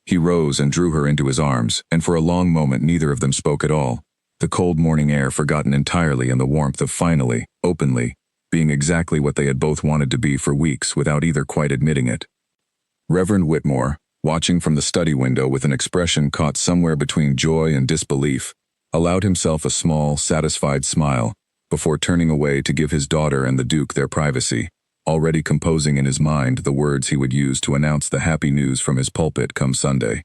He rose and drew her into his arms, and for a long moment neither of them spoke at all, the cold morning air forgotten entirely in the warmth of finally, openly, being exactly what they had both wanted to be for weeks without either quite admitting it. Reverend Whitmore, watching from the study window with an expression caught somewhere between joy and disbelief, allowed himself a small, satisfied smile, before turning away to give his daughter and the Duke their privacy, already composing in his mind the words he would use to announce the happy news from his pulpit come Sunday.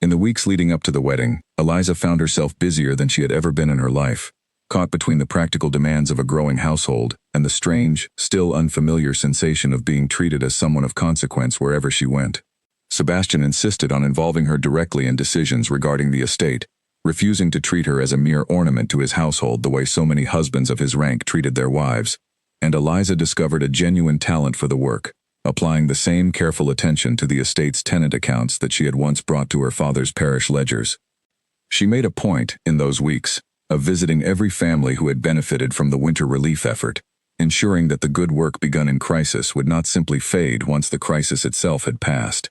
In the weeks leading up to the wedding, Eliza found herself busier than she had ever been in her life, caught between the practical demands of a growing household and the strange, still unfamiliar sensation of being treated as someone of consequence wherever she went. Sebastian insisted on involving her directly in decisions regarding the estate, refusing to treat her as a mere ornament to his household the way so many husbands of his rank treated their wives, and Eliza discovered a genuine talent for the work, applying the same careful attention to the estate's tenant accounts that she had once brought to her father's parish ledgers. She made a point, in those weeks, of visiting every family who had benefited from the winter relief effort, ensuring that the good work begun in crisis would not simply fade once the crisis itself had passed.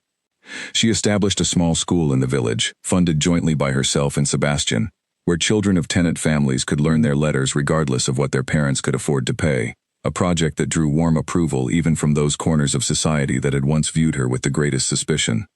She established a small school in the village, funded jointly by herself and Sebastian, where children of tenant families could learn their letters regardless of what their parents could afford to pay, a project that drew warm approval even from those corners of society that had once viewed her with the greatest suspicion.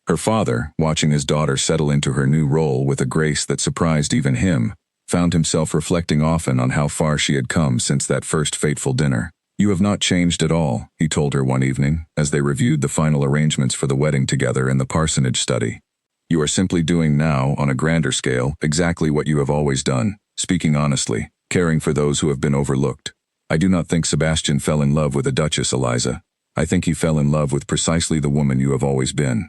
Her father, watching his daughter settle into her new role with a grace that surprised even him, found himself reflecting often on how far she had come since that first fateful dinner. "You have not changed at all," he told her one evening, as they reviewed the final arrangements for the wedding together in the parsonage study. "You are simply doing now, on a grander scale, exactly what you have always done, speaking honestly, caring for those who have been overlooked. I do not think Sebastian fell in love with a duchess, Eliza. I think he fell in love with precisely the woman you have always been."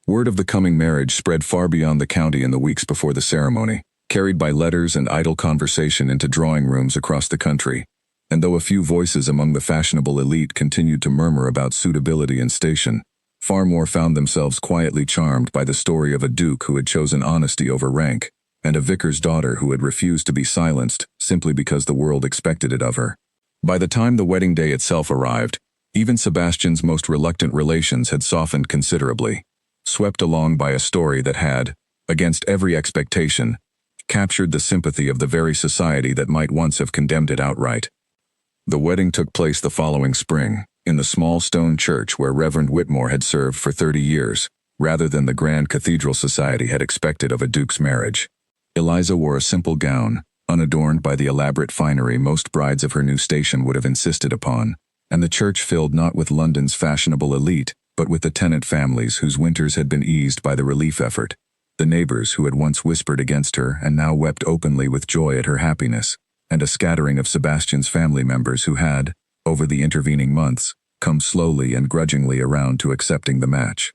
Word of the coming marriage spread far beyond the county in the weeks before the ceremony, carried by letters and idle conversation into drawing rooms across the country. And though a few voices among the fashionable elite continued to murmur about suitability and station, far more found themselves quietly charmed by the story of a duke who had chosen honesty over rank, and a vicar's daughter who had refused to be silenced simply because the world expected it of her. By the time the wedding day itself arrived, even Sebastian's most reluctant relations had softened considerably, swept along by a story that had, against every expectation, captured the sympathy of the very society that might once have condemned it outright. The wedding took place the following spring, in the small stone church where Reverend Whitmore had served for 30 years, rather than the grand cathedral society had expected of a duke's marriage. Eliza wore a simple gown, unadorned by the elaborate finery most brides of her new station would have insisted upon, and the church filled not with London's fashionable elite, but with the tenant families whose winters had been eased by the relief effort, the neighbors who had once whispered against her and now wept openly with joy at her happiness, and a scattering of Sebastian's family members who had, over the intervening months, come slowly and grudgingly around to accepting the match.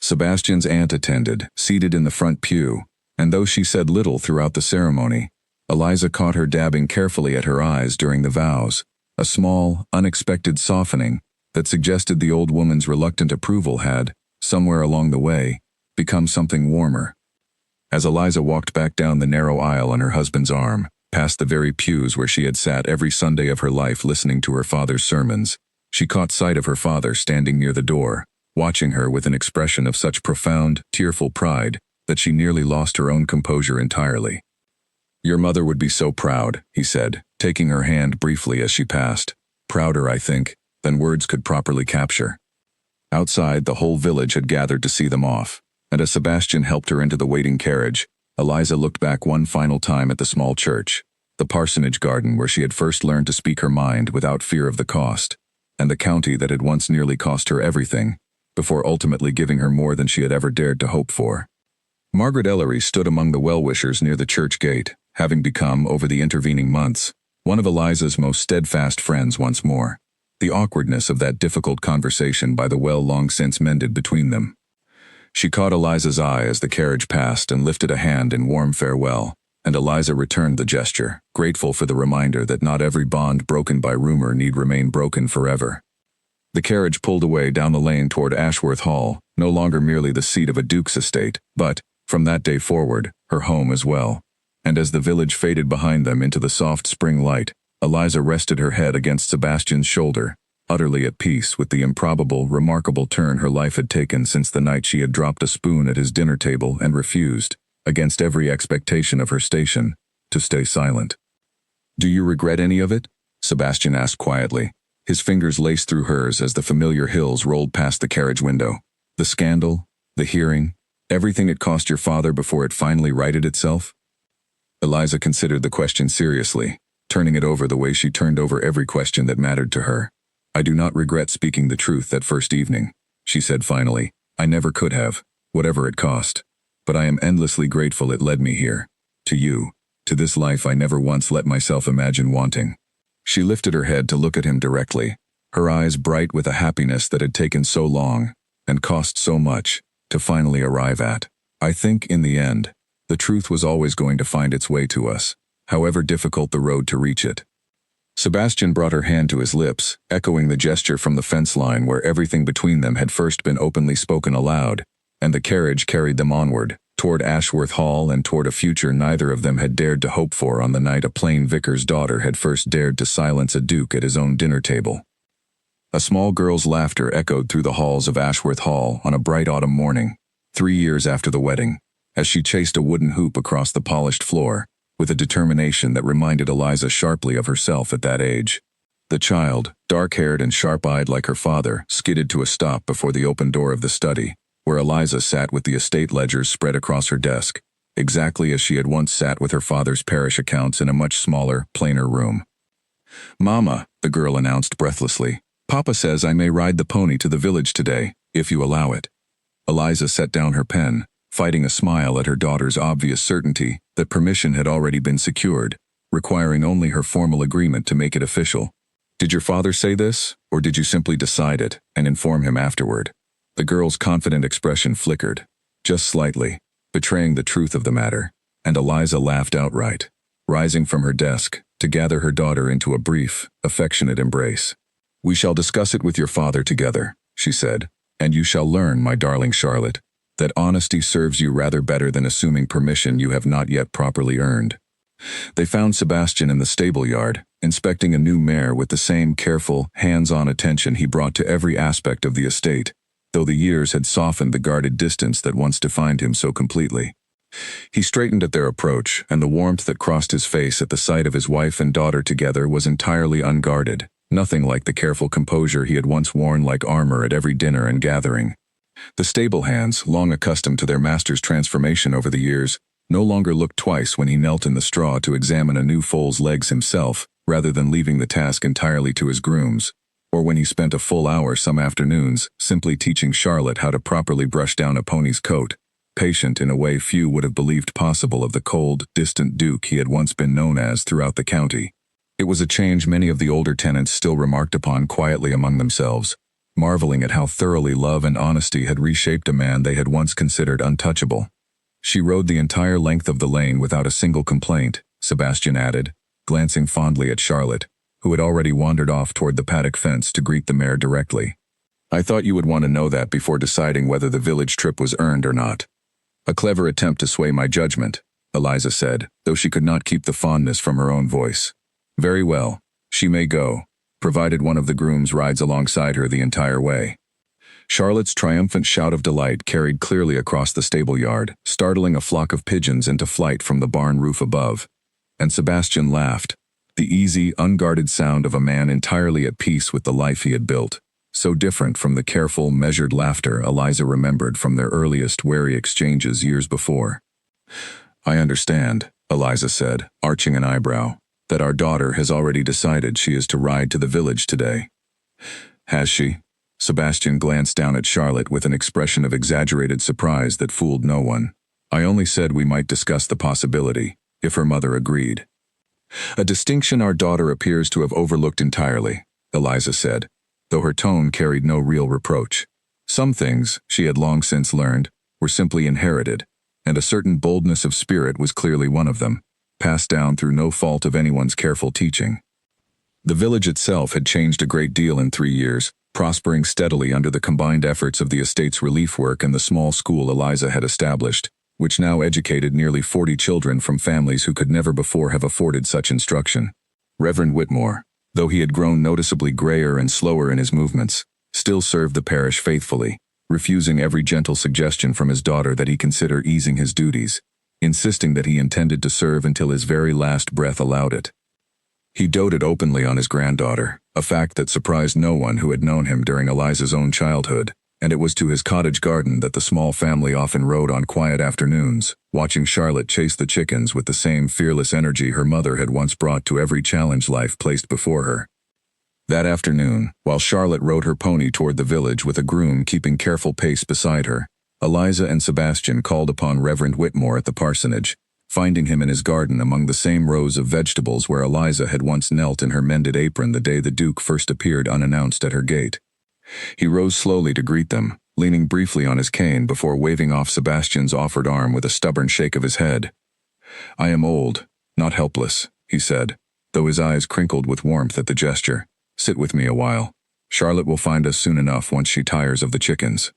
Sebastian's aunt attended, seated in the front pew, and though she said little throughout the ceremony, Eliza caught her dabbing carefully at her eyes during the vows, a small, unexpected softening that suggested the old woman's reluctant approval had, somewhere along the way, become something warmer. As Eliza walked back down the narrow aisle on her husband's arm, past the very pews where she had sat every Sunday of her life listening to her father's sermons, she caught sight of her father standing near the door, watching her with an expression of such profound, tearful pride that she nearly lost her own composure entirely. "Your mother would be so proud," he said, taking her hand briefly as she passed. "Prouder, I think, than words could properly capture." Outside, the whole village had gathered to see them off, and as Sebastian helped her into the waiting carriage, Eliza looked back one final time at the small church, the parsonage garden where she had first learned to speak her mind without fear of the cost, and the county that had once nearly cost her everything, before ultimately giving her more than she had ever dared to hope for. Margaret Ellery stood among the well-wishers near the church gate, having become, over the intervening months, one of Eliza's most steadfast friends once more. The awkwardness of that difficult conversation by the well long since mended between them. She caught Eliza's eye as the carriage passed and lifted a hand in warm farewell, and Eliza returned the gesture, grateful for the reminder that not every bond broken by rumor need remain broken forever. The carriage pulled away down the lane toward Ashworth Hall, no longer merely the seat of a duke's estate, but, from that day forward, her home as well. And as the village faded behind them into the soft spring light, Eliza rested her head against Sebastian's shoulder, utterly at peace with the improbable, remarkable turn her life had taken since the night she had dropped a spoon at his dinner table and refused, against every expectation of her station, to stay silent. "Do you regret any of it?" Sebastian asked quietly, his fingers laced through hers as the familiar hills rolled past the carriage window. "The scandal, the hearing, everything it cost your father before it finally righted itself?" Eliza considered the question seriously, turning it over the way she turned over every question that mattered to her. I do not regret speaking the truth that first evening, she said finally. I never could have, whatever it cost. But I am endlessly grateful it led me here. To you. To this life I never once let myself imagine wanting. She lifted her head to look at him directly, her eyes bright with a happiness that had taken so long, and cost so much, to finally arrive at. I think, in the end, the truth was always going to find its way to us, however difficult the road to reach it. Sebastian brought her hand to his lips, echoing the gesture from the fence line where everything between them had first been openly spoken aloud, and the carriage carried them onward, toward Ashworth Hall and toward a future neither of them had dared to hope for on the night a plain vicar's daughter had first dared to silence a duke at his own dinner table. A small girl's laughter echoed through the halls of Ashworth Hall on a bright autumn morning, 3 years after the wedding, as she chased a wooden hoop across the polished floor, with a determination that reminded Eliza sharply of herself at that age. The child, dark-haired and sharp-eyed like her father, skidded to a stop before the open door of the study, where Eliza sat with the estate ledgers spread across her desk, exactly as she had once sat with her father's parish accounts in a much smaller, plainer room. "Mama," the girl announced breathlessly, "Papa says I may ride the pony to the village today, if you allow it." Eliza set down her pen, fighting a smile at her daughter's obvious certainty that permission had already been secured, requiring only her formal agreement to make it official. "Did your father say this, or did you simply decide it and inform him afterward?" The girl's confident expression flickered, just slightly, betraying the truth of the matter, and Eliza laughed outright, rising from her desk to gather her daughter into a brief, affectionate embrace. "We shall discuss it with your father together," she said, "and you shall learn, my darling Charlotte, that honesty serves you rather better than assuming permission you have not yet properly earned." They found Sebastian in the stable yard, inspecting a new mare with the same careful, hands-on attention he brought to every aspect of the estate, though the years had softened the guarded distance that once defined him so completely. He straightened at their approach, and the warmth that crossed his face at the sight of his wife and daughter together was entirely unguarded, nothing like the careful composure he had once worn like armor at every dinner and gathering. The stable hands, long accustomed to their master's transformation over the years, no longer looked twice when he knelt in the straw to examine a new foal's legs himself, rather than leaving the task entirely to his grooms, or when he spent a full hour some afternoons simply teaching Charlotte how to properly brush down a pony's coat, patient in a way few would have believed possible of the cold, distant duke he had once been known as throughout the county. It was a change many of the older tenants still remarked upon quietly among themselves, marveling at how thoroughly love and honesty had reshaped a man they had once considered untouchable. "She rode the entire length of the lane without a single complaint," Sebastian added, glancing fondly at Charlotte, who had already wandered off toward the paddock fence to greet the mare directly. "I thought you would want to know that before deciding whether the village trip was earned or not." "A clever attempt to sway my judgment," Eliza said, though she could not keep the fondness from her own voice. "Very well, she may go, provided one of the grooms rides alongside her the entire way." Charlotte's triumphant shout of delight carried clearly across the stable yard, startling a flock of pigeons into flight from the barn roof above. And Sebastian laughed, the easy, unguarded sound of a man entirely at peace with the life he had built, so different from the careful, measured laughter Eliza remembered from their earliest wary exchanges years before. "I understand," Eliza said, arching an eyebrow, "that our daughter has already decided she is to ride to the village today." "Has she?" Sebastian glanced down at Charlotte with an expression of exaggerated surprise that fooled no one. "I only said we might discuss the possibility, if her mother agreed." "A distinction our daughter appears to have overlooked entirely," Eliza said, though her tone carried no real reproach. Some things, she had long since learned, were simply inherited, and a certain boldness of spirit was clearly one of them, passed down through no fault of anyone's careful teaching. The village itself had changed a great deal in 3 years, prospering steadily under the combined efforts of the estate's relief work and the small school Eliza had established, which now educated nearly 40 children from families who could never before have afforded such instruction. Reverend Whitmore, though he had grown noticeably grayer and slower in his movements, still served the parish faithfully, refusing every gentle suggestion from his daughter that he consider easing his duties, insisting that he intended to serve until his very last breath allowed it. He doted openly on his granddaughter, a fact that surprised no one who had known him during Eliza's own childhood, and it was to his cottage garden that the small family often rode on quiet afternoons, watching Charlotte chase the chickens with the same fearless energy her mother had once brought to every challenge life placed before her. That afternoon, while Charlotte rode her pony toward the village with a groom keeping careful pace beside her, Eliza and Sebastian called upon Reverend Whitmore at the parsonage, finding him in his garden among the same rows of vegetables where Eliza had once knelt in her mended apron the day the Duke first appeared unannounced at her gate. He rose slowly to greet them, leaning briefly on his cane before waving off Sebastian's offered arm with a stubborn shake of his head. "I am old, not helpless," he said, though his eyes crinkled with warmth at the gesture. "Sit with me a while. Charlotte will find us soon enough once she tires of the chickens."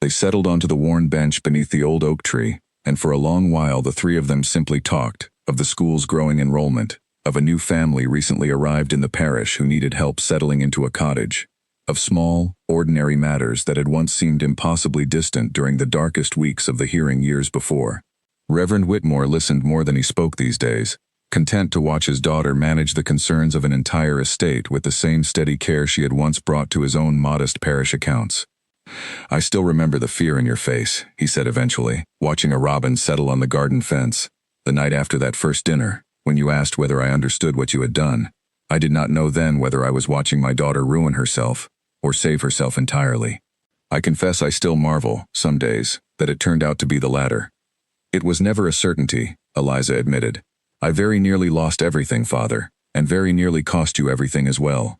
They settled onto the worn bench beneath the old oak tree, and for a long while the three of them simply talked, of the school's growing enrollment, of a new family recently arrived in the parish who needed help settling into a cottage, of small, ordinary matters that had once seemed impossibly distant during the darkest weeks of the hearing years before. Reverend Whitmore listened more than he spoke these days, content to watch his daughter manage the concerns of an entire estate with the same steady care she had once brought to his own modest parish accounts. "I still remember the fear in your face," he said eventually, watching a robin settle on the garden fence. "The night after that first dinner, when you asked whether I understood what you had done. I did not know then whether I was watching my daughter ruin herself, or save herself entirely. I confess I still marvel, some days, that it turned out to be the latter." "It was never a certainty," Eliza admitted. "I very nearly lost everything, Father, and very nearly cost you everything as well."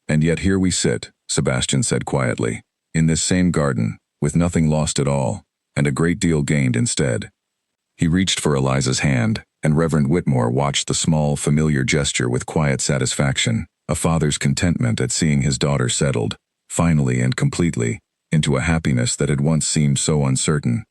"And yet here we sit," Sebastian said quietly, "in this same garden, with nothing lost at all, and a great deal gained instead." He reached for Eliza's hand, and Reverend Whitmore watched the small, familiar gesture with quiet satisfaction, a father's contentment at seeing his daughter settled, finally and completely, into a happiness that had once seemed so uncertain.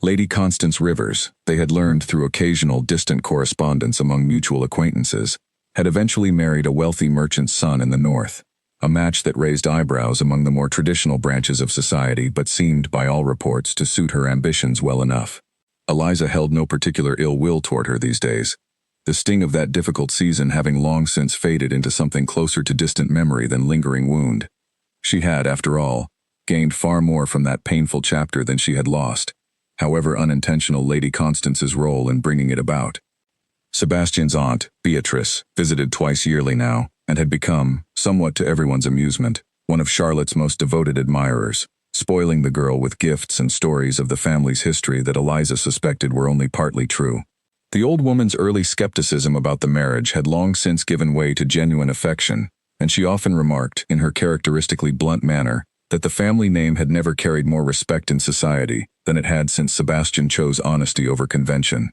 Lady Constance Rivers, they had learned through occasional distant correspondence among mutual acquaintances, had eventually married a wealthy merchant's son in the north, a match that raised eyebrows among the more traditional branches of society but seemed, by all reports, to suit her ambitions well enough. Eliza held no particular ill will toward her these days, the sting of that difficult season having long since faded into something closer to distant memory than lingering wound. She had, after all, gained far more from that painful chapter than she had lost, however unintentional Lady Constance's role in bringing it about. Sebastian's aunt, Beatrice, visited twice yearly now, and had become, somewhat to everyone's amusement, one of Charlotte's most devoted admirers, spoiling the girl with gifts and stories of the family's history that Eliza suspected were only partly true. The old woman's early skepticism about the marriage had long since given way to genuine affection, and she often remarked, in her characteristically blunt manner, that the family name had never carried more respect in society than it had since Sebastian chose honesty over convention.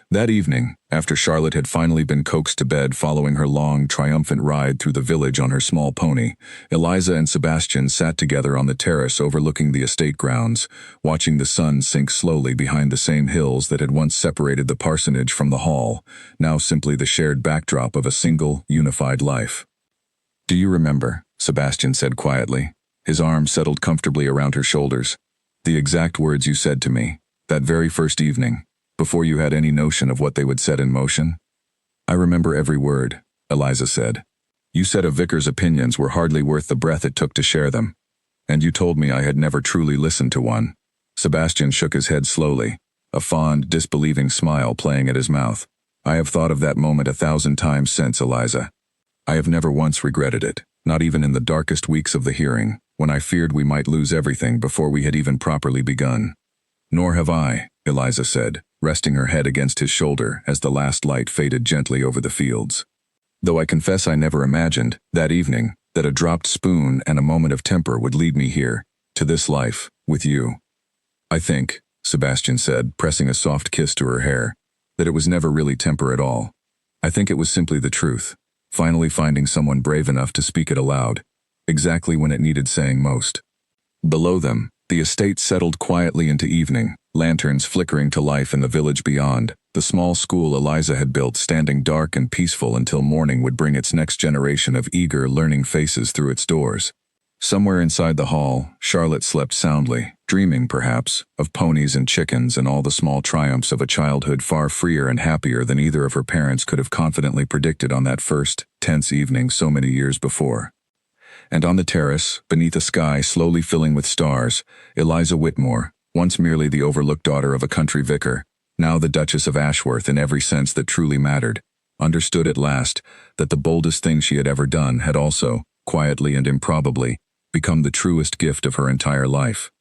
That evening, after Charlotte had finally been coaxed to bed following her long, triumphant ride through the village on her small pony, Eliza and Sebastian sat together on the terrace overlooking the estate grounds, watching the sun sink slowly behind the same hills that had once separated the parsonage from the hall, now simply the shared backdrop of a single, unified life. "Do you remember?" Sebastian said quietly. His arm settled comfortably around her shoulders. "The exact words you said to me, that very first evening, before you had any notion of what they would set in motion?" "I remember every word," Eliza said. "You said a vicar's opinions were hardly worth the breath it took to share them. And you told me I had never truly listened to one." Sebastian shook his head slowly, a fond, disbelieving smile playing at his mouth. "I have thought of that moment 1,000 times since, Eliza. I have never once regretted it, not even in the darkest weeks of the hearing, when I feared we might lose everything before we had even properly begun." "Nor have I," Eliza said, resting her head against his shoulder as the last light faded gently over the fields. "Though I confess I never imagined, that evening, that a dropped spoon and a moment of temper would lead me here, to this life, with you. I think," Sebastian said, pressing a soft kiss to her hair, "that it was never really temper at all. I think it was simply the truth, finally finding someone brave enough to speak it aloud, exactly when it needed saying most." Below them, the estate settled quietly into evening, lanterns flickering to life in the village beyond, the small school Eliza had built standing dark and peaceful until morning would bring its next generation of eager, learning faces through its doors. Somewhere inside the hall, Charlotte slept soundly, dreaming, perhaps, of ponies and chickens and all the small triumphs of a childhood far freer and happier than either of her parents could have confidently predicted on that first, tense evening so many years before. And on the terrace, beneath a sky slowly filling with stars, Eliza Whitmore, once merely the overlooked daughter of a country vicar, now the Duchess of Ashworth in every sense that truly mattered, understood at last that the boldest thing she had ever done had also, quietly and improbably, become the truest gift of her entire life.